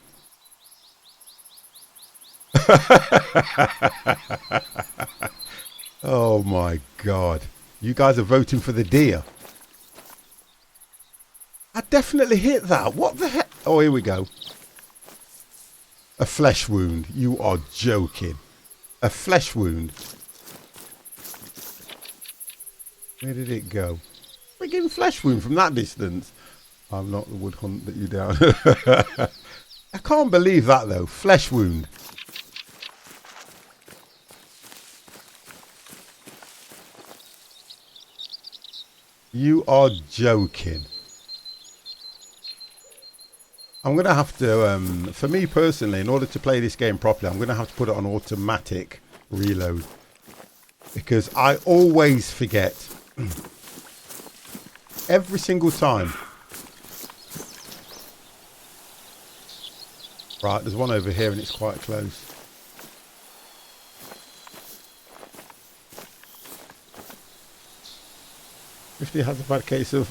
Oh my God. You guys are voting for the deer. I definitely hit that. What the heck? Oh, here we go. A flesh wound. You are joking. A flesh wound. Where did it go? Friggin' flesh wound from that distance. I'm not the wood hunt that you down. I can't believe that though. Flesh wound. You are joking. I'm going to have to, for me personally, in order to play this game properly, I'm going to have to put it on automatic reload. Because I always forget. Every single time. Right, there's one over here and it's quite close. If he has a bad case of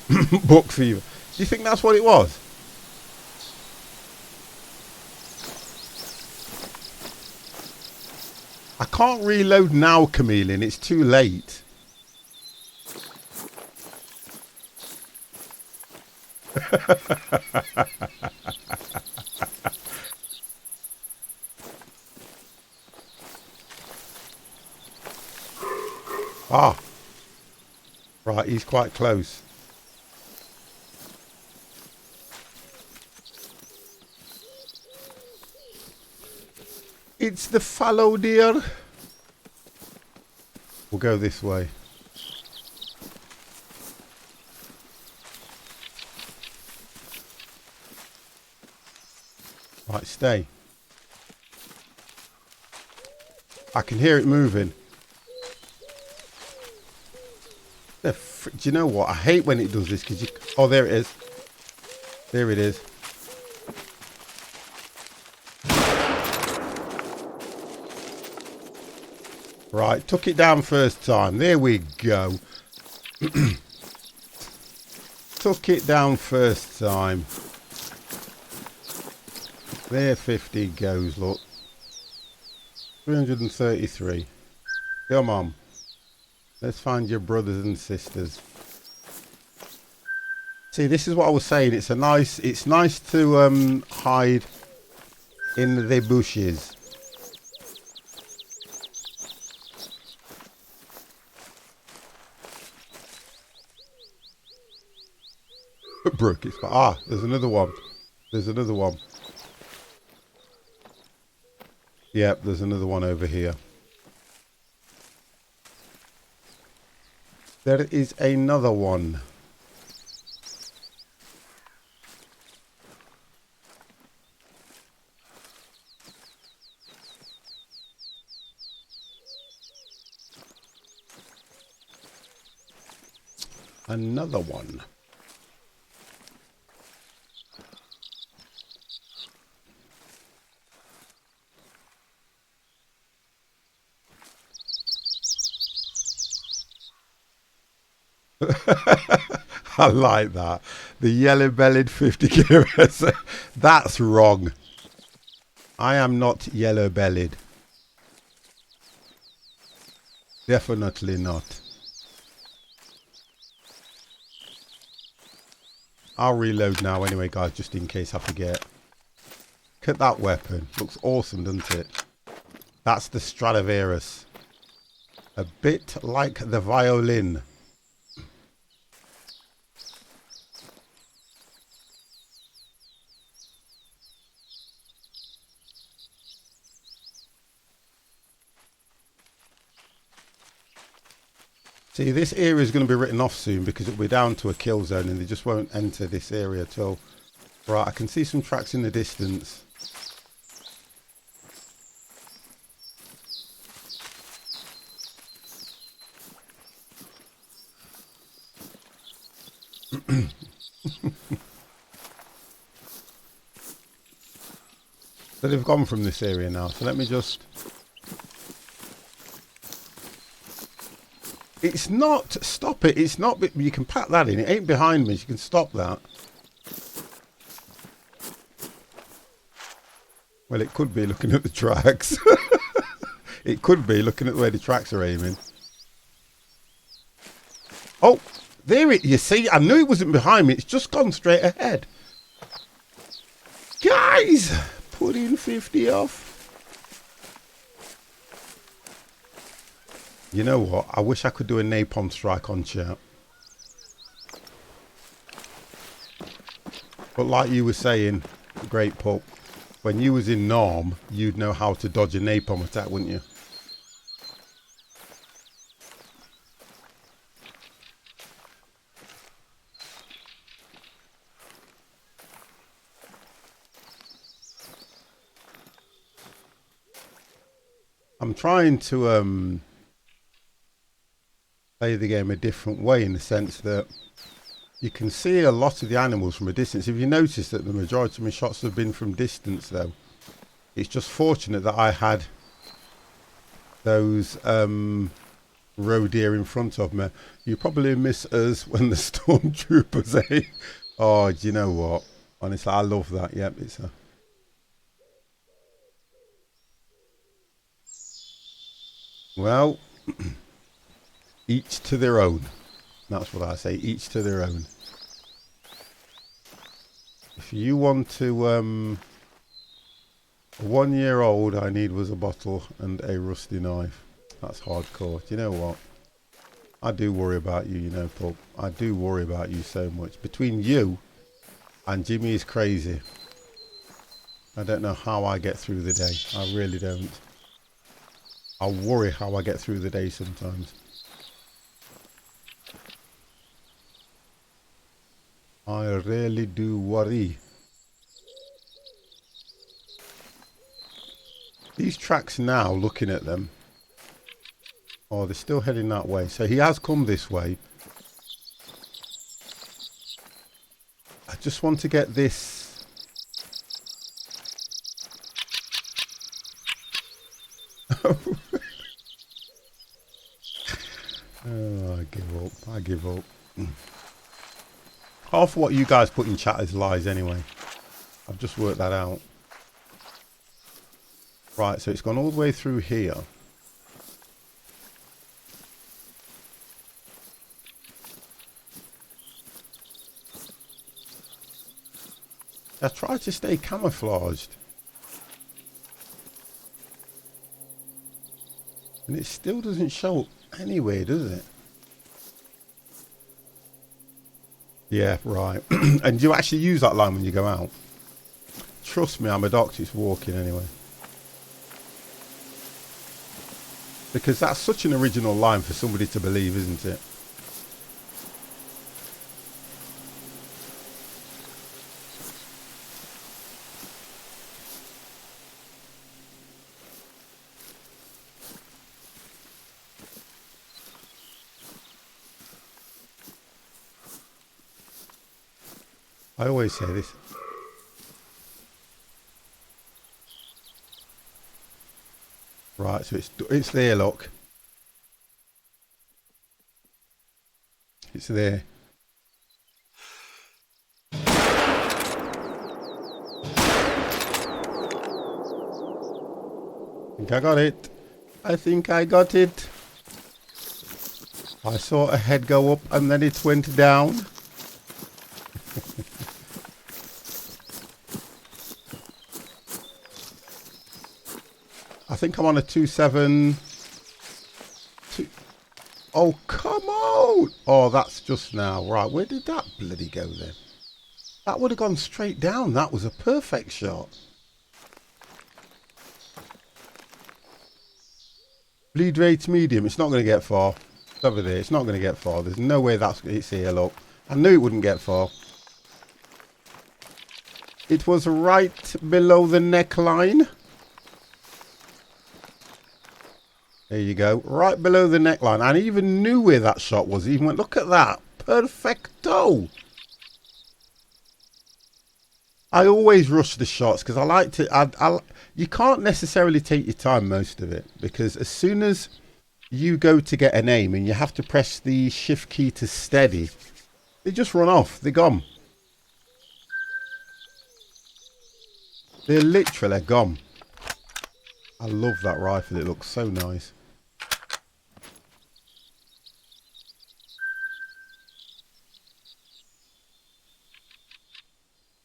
buck fever. Do you think that's what it was? I can't reload now, Chameleon. It's too late. Ah. Right, he's quite close. It's the fallow deer. We'll go this way. Right, stay. I can hear it moving. Do you know what? I hate when it does this because you... Oh, there it is. There it is. Right, took it down first time. There we go. Took it down first time. There 50 goes, look. 333. Come on. Let's find your brothers and sisters. See, this is what I was saying. It's nice to hide in the bushes. Brook, it's there's another one. There's another one. Yep, there's another one over here. There is another one. Another one. I like that. The yellow-bellied 50 kilos. That's wrong. I am not yellow-bellied. Definitely not. I'll reload now anyway, guys, just in case I forget. Look at that weapon. Looks awesome, doesn't it? That's the Stradivarius. A bit like the violin. See, this area is going to be written off soon because it'll be down to a kill zone and they just won't enter this area at all. Right, I can see some tracks in the distance. So they've gone from this area now, so let me just... It's not... Stop it. It's not... You can pack that in. It ain't behind me. You can stop that. Well, it could be looking at the tracks. It could be looking at the way the tracks are aiming. Oh, there it... You see, I knew it wasn't behind me. It's just gone straight ahead. Guys! Putting 50 off. You know what? I wish I could do a napalm strike on chat. But like you were saying, Great Pup, when you was in Norm, you'd know how to dodge a napalm attack, wouldn't you? I'm trying to play the game a different way in the sense that you can see a lot of the animals from a distance. If you notice that the majority of my shots have been from distance though, it's just fortunate that I had those roe deer in front of me. You probably miss us when the stormtroopers, eh? Oh, do you know what? Honestly, I love that. Yep, it's a... Well, each to their own. That's what I say, each to their own. If you want to, a 1-year-old I need was a bottle and a rusty knife. That's hardcore. Do you know what? I do worry about you, you know, Pup. I do worry about you so much. Between you and Jimmy is crazy. I don't know how I get through the day. I really don't. I worry how I get through the day sometimes. I really do worry. These tracks now, looking at them, oh, they're still heading that way. So he has come this way. I just want to get this. Oh, I give up. I give up. Half of what you guys put in chat is lies anyway. I've just worked that out. Right, so it's gone all the way through here. I tried to stay camouflaged. And it still doesn't show up anywhere, does it? Yeah, right. And do you actually use that line when you go out? Trust me, I'm a doctor, it's walking anyway. Because that's such an original line for somebody to believe, isn't it? I always say this. Right, so it's there, look. It's there. I think I got it. I think I got it. I saw a head go up and then it went down. think I'm on a 2.7. Oh, come on. Oh, that's just now. Right, where did that bloody go then? That would have gone straight down. That was a perfect shot. Bleed rate medium. It's not going to get far. It's over there. It's not going to get far. There's no way it's here, look. I knew it wouldn't get far. It was right below the neckline. There you go. Right below the neckline. I even knew where that shot was. Even went, look at that. Perfecto. I always rush the shots because I like to... you can't necessarily take your time most of it. Because as soon as you go to get an aim and you have to press the shift key to steady, they just run off. They're gone. They're literally gone. I love that rifle. It looks so nice.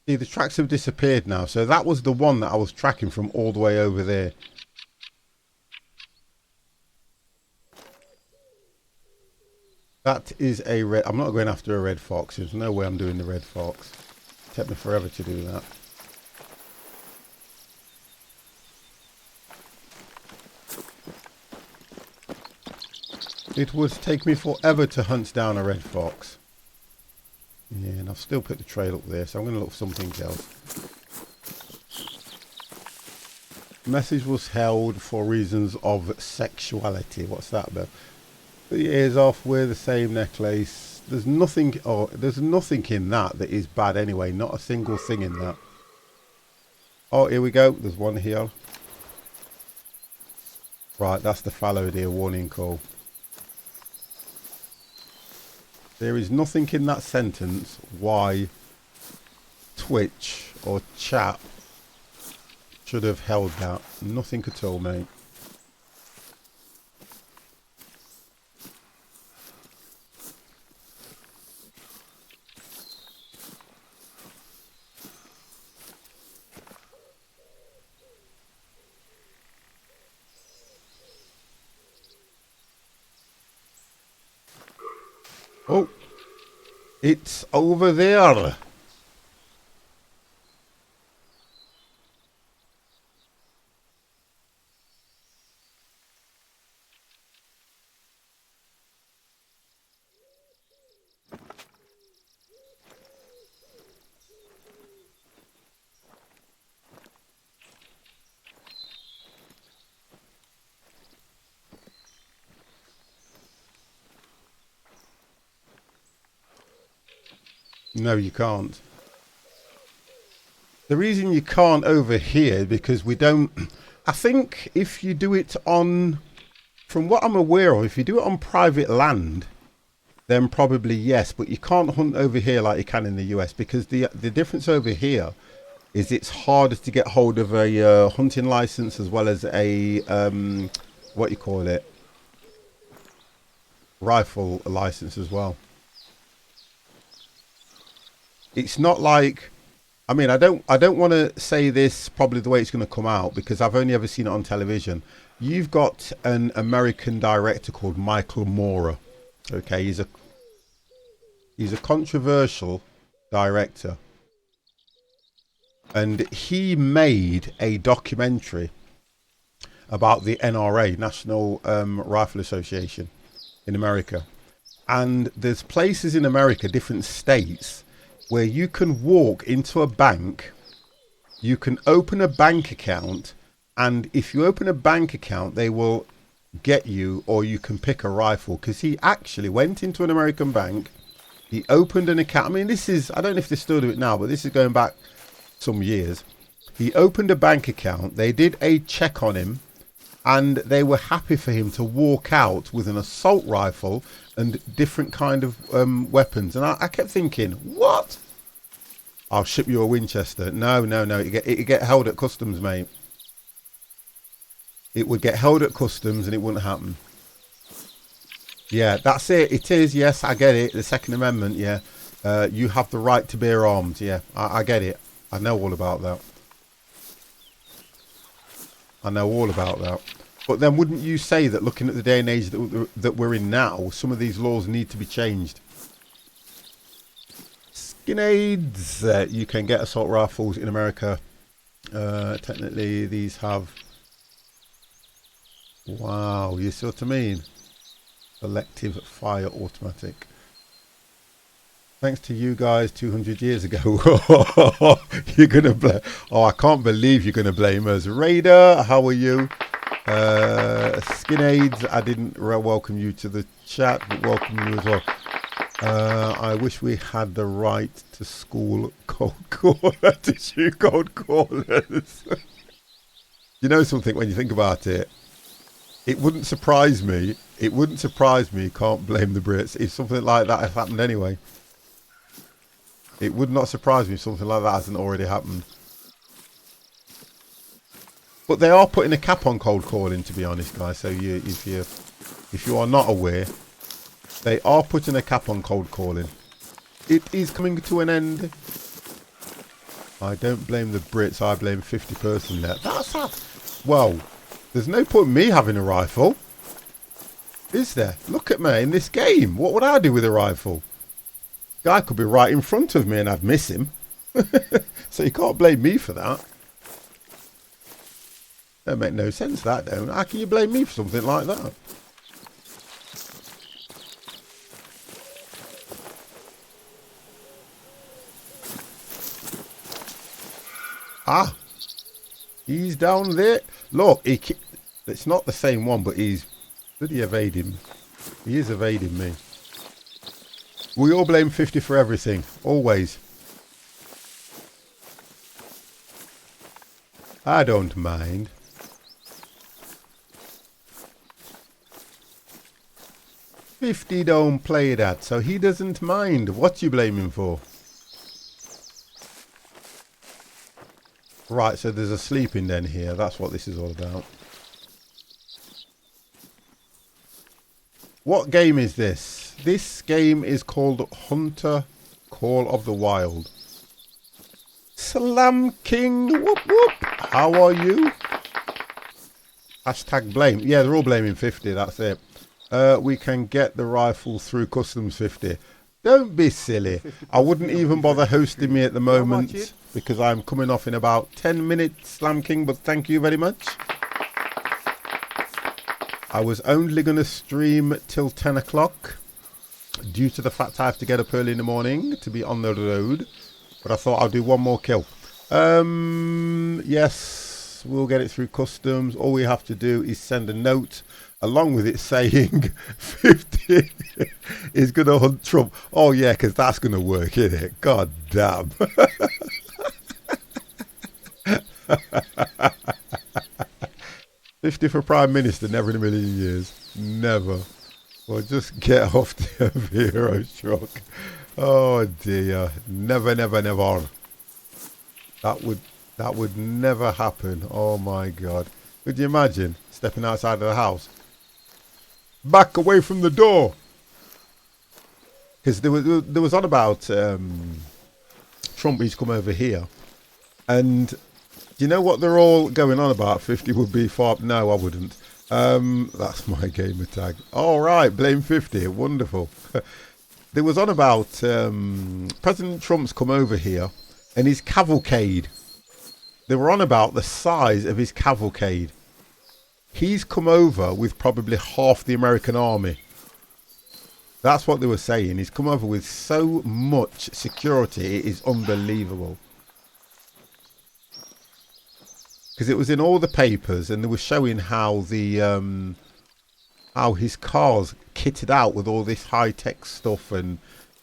See, the tracks have disappeared now. So that was the one that I was tracking from all the way over there. That is a red... I'm not going after a red fox. There's no way I'm doing the red fox. It took me forever to do that. It would take me forever to hunt down a red fox. Yeah, and I've still put the trail up there, so I'm going to look for something else. Message was held for reasons of sexuality. What's that about? Put your ears off, wear the same necklace. There's nothing, there's nothing in that is bad anyway. Not a single thing in that. Oh, here we go. There's one here. Right, that's the fallow deer warning call. There is nothing in that sentence why Twitch or chat should have held that. Nothing at all, mate. Oh, it's over there. No, you can't. The reason you can't over here because we don't... I think if you do it on... From what I'm aware of, if you do it on private land, then probably yes. But you can't hunt over here like you can in the US because the difference over here is it's harder to get hold of a hunting license as well as a... what you call it? Rifle license as well. It's not like, I mean, I don't want to say this probably the way it's going to come out because I've only ever seen it on television. You've got an American director called Michael Moore. Okay, he's a controversial director, and he made a documentary about the NRA, National Rifle Association in America, and there's places in America, different states, where you can walk into a bank, you can open a bank account, and if you open a bank account, they will get you, or you can pick a rifle. Because he actually went into an American bank, he opened an account. I mean, this is, I don't know if they still do it now, but this is going back some years. He opened a bank account, they did a check on him, and they were happy for him to walk out with an assault rifle and different kind of weapons. And I kept thinking, what? I'll ship you a Winchester. No. It'd get held at customs, mate. It would get held at customs and it wouldn't happen. Yeah, that's it. It is. Yes, I get it. The Second Amendment. Yeah. You have the right to bear arms. Yeah, I get it. I know all about that. I know all about that. But then wouldn't you say that looking at the day and age that we're in now, some of these laws need to be changed? Skinheads, you can get assault rifles in America. Technically, these have... Wow, you see what I mean? Selective fire automatic. Thanks to you guys 200 years ago. You're going to blame... Oh, I can't believe you're going to blame us. Raider, how are you? Skinheads, I didn't welcome you to the chat, but welcome you as well. I wish we had the right to school cold caller, to shoot cold callers. You know something, when you think about it, it wouldn't surprise me. It wouldn't surprise me, can't blame the Brits, if something like that had happened anyway. It would not surprise me if something like that hasn't already happened. But they are putting a cap on cold calling, to be honest, guys. So if you are not aware, they are putting a cap on cold calling. It is coming to an end. I don't blame the Brits. I blame 50 person there. That's that. Well, there's no point in me having a rifle, is there? Look at me in this game. What would I do with a rifle? Guy could be right in front of me and I'd miss him. So you can't blame me for that. That make no sense, that don't. How can you blame me for something like that? Ah, he's down there. Look, it's not the same one, but he's bloody evading. He is evading me. We all blame 50 for everything, always. I don't mind. "50 don't play that, so he doesn't mind." What you blame him for? Right, so there's a sleeping den here. That's what this is all about. What game is this? This game is called Hunter Call of the Wild. Slam King, whoop whoop. How are you? Hashtag blame. Yeah, they're all blaming 50, that's it. We can get the rifle through customs 50. Don't be silly. I wouldn't even bother hosting me at the moment because I'm coming off in about 10 minutes, Slam King, but thank you very much. I was only going to stream till 10 o'clock due to the fact I have to get up early in the morning to be on the road. But I thought I'll do one more kill. Yes, we'll get it through customs. All we have to do is send a note along with it saying 50 is going to hunt Trump. Oh, yeah, because that's going to work, isn't it? God damn. 50 for Prime Minister, never in a million years. Never. Well, just get off the hero truck. Oh, dear. Never, never, never. That would never happen. Oh, my God. Could you imagine stepping outside of the house? Back away from the door. Because there was on about Trump used to come over here. And do you know what they're all going on about? 50 would be far... No, I wouldn't. That's my gamer tag. All right, blame 50. Wonderful. There was on about President Trump's come over here and his cavalcade. They were on about the size of his cavalcade. He's come over with probably half the American army. That's what they were saying. He's come over with so much security, it is unbelievable. Because it was in all the papers, and they were showing how the how his car's kitted out with all this high-tech stuff, and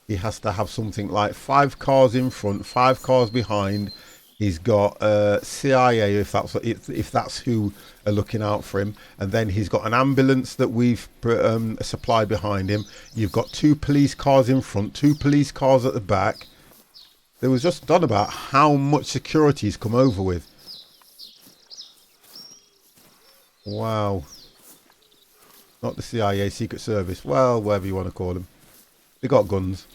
he has to have something like 5 cars in front, 5 cars behind. He's got CIA, if that's who are looking out for him, and then he's got an ambulance that we've supplied behind him. You've got 2 police cars in front, 2 police cars at the back. There was just done about how much security he's come over with. Wow. Not the CIA, Secret Service. Well, whatever you want to call them. They got guns.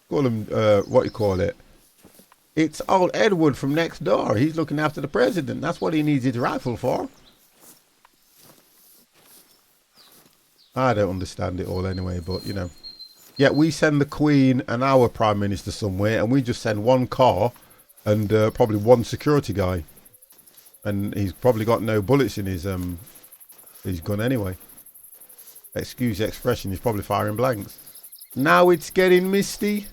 Call them, what you call it? It's old Edward from next door. He's looking after the president. That's what he needs his rifle for. I don't understand it all anyway, but you know. Yeah, we send the Queen and our Prime Minister somewhere, and we just send one car and probably one security guy. And he's probably got no bullets in his gun anyway. Excuse the expression, he's probably firing blanks. Now it's getting misty.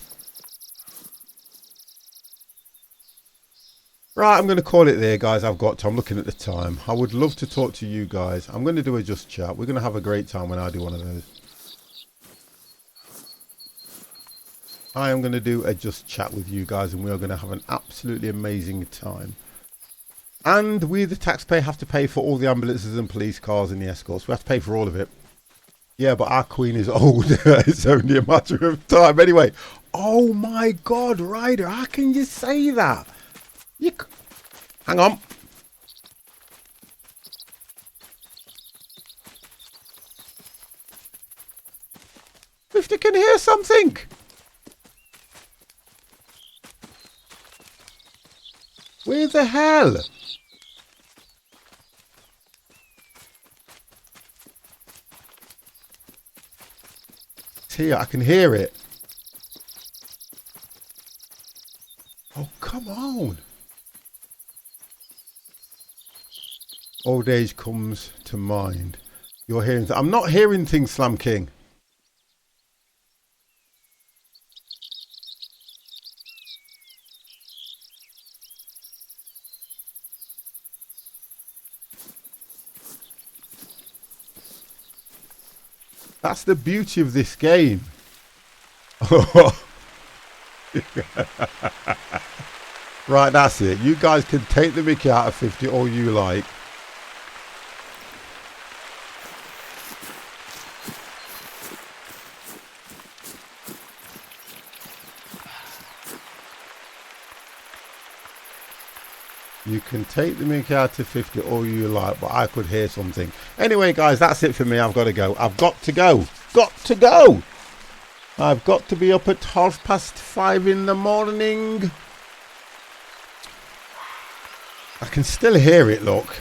Right, I'm going to call it there, guys. I'm looking at the time. I would love to talk to you guys. I'm going to do a Just Chat. We're going to have a great time when I do one of those. I am going to do a Just Chat with you guys, and we are going to have an absolutely amazing time. And we, the taxpayer, have to pay for all the ambulances and police cars and the escorts. We have to pay for all of it. Yeah, but our Queen is old. It's only a matter of time. Anyway, oh my God, Ryder, how can you say that? Hang on. If they can hear something. Where the hell? It's here, I can hear it. Oh, come on. Old age comes to mind. You're hearing... I'm not hearing things, Slam King. That's the beauty of this game. Right, that's it. You guys can take the mickey out of 50 all you like. You can take the mickey out of 50 all you like, but I could hear something. Anyway, guys, that's it for me. I've got to go. I've got to go. Got to go. I've got to be up at 5:30 in the morning. I can still hear it, look.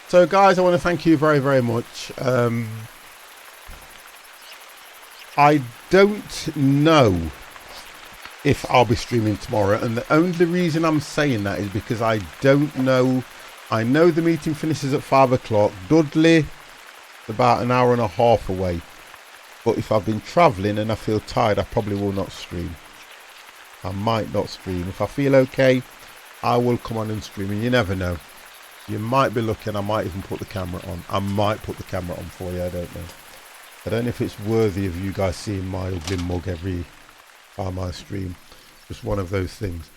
So, guys, I want to thank you very, very much. I don't know if I'll be streaming tomorrow, and the only reason I'm saying that is because I don't know. I know the meeting finishes at 5 o'clock. Dudley, about an hour and a half away. But if I've been travelling and I feel tired, I probably will not stream. I might not stream. If I feel okay, I will come on and stream, and you never know. You might be looking, I might even put the camera on. I might put the camera on for you, I don't know. I don't know if it's worthy of you guys seeing my ugly mug every time I stream. Just one of those things.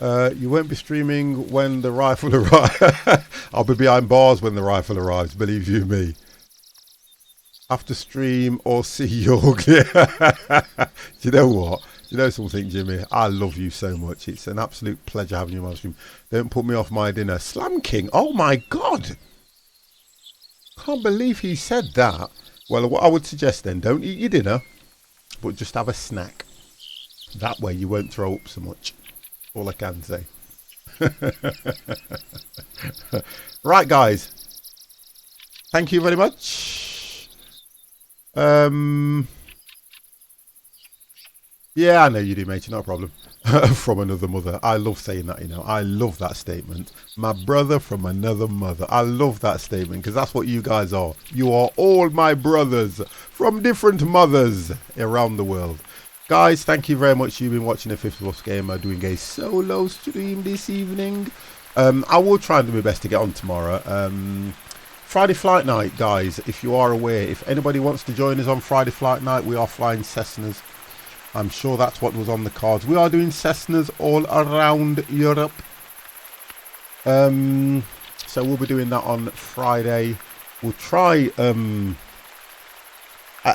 You won't be streaming when the rifle arrives. I'll be behind bars when the rifle arrives, believe you me. After stream or see your ugly. Do you know what? You know something, Jimmy? I love you so much. It's an absolute pleasure having you on my stream. Don't put me off my dinner. Slam King, oh my God. Can't believe he said that. Well, what I would suggest then, don't eat your dinner, but just have a snack. That way you won't throw up so much. All I can say. Right, guys. Thank you very much. Yeah, I know you do, mate. Not a problem. From another mother. I love saying that, you know. I love that statement. My brother from another mother. I love that statement because that's what you guys are. You are all my brothers from different mothers around the world. Guys, thank you very much. You've been watching the Fifth Plus Gamer doing a solo stream this evening. I will try and do my best to get on tomorrow. Friday flight night, guys, if you are aware. If anybody wants to join us on Friday flight night, we are flying Cessnas. I'm sure that's what was on the cards. We are doing Cessnas all around Europe. So we'll be doing that on Friday. We'll try...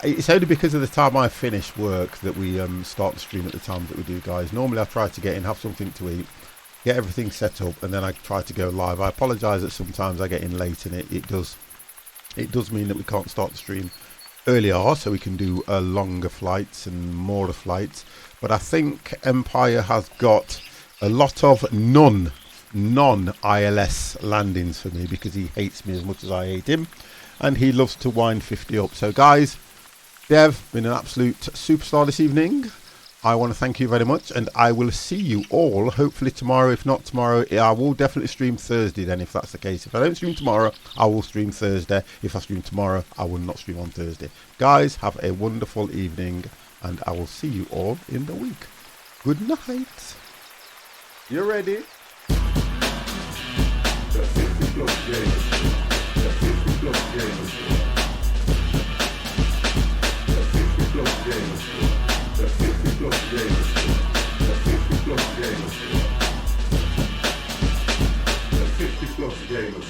it's only because of the time I finish work that we start the stream at the times that we do, guys. Normally I try to get in, have something to eat, get everything set up, and then I try to go live. I apologise that sometimes I get in late, and it does mean that we can't start the stream earlier so we can do longer flights and more flights. But I think Empire has got a lot of non-ILS landings for me because he hates me as much as I hate him, and he loves to wind 50 up. So guys, Dev, been an absolute superstar this evening. I want to thank you very much, and I will see you all hopefully tomorrow. If not tomorrow, I will definitely stream Thursday then, if that's the case. If I don't stream tomorrow, I will stream Thursday. If I stream tomorrow, I will not stream on Thursday. Guys, have a wonderful evening, and I will see you all in the week. Good night. You ready? The 50 plus games. The 50 plus games. The 50 plus games. The 50 plus games. The 50 plus games. The 50 plus games.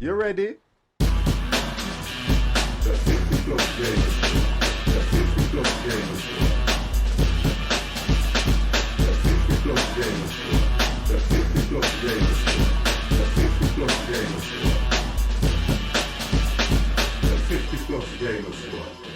You ready? Gamer Squad.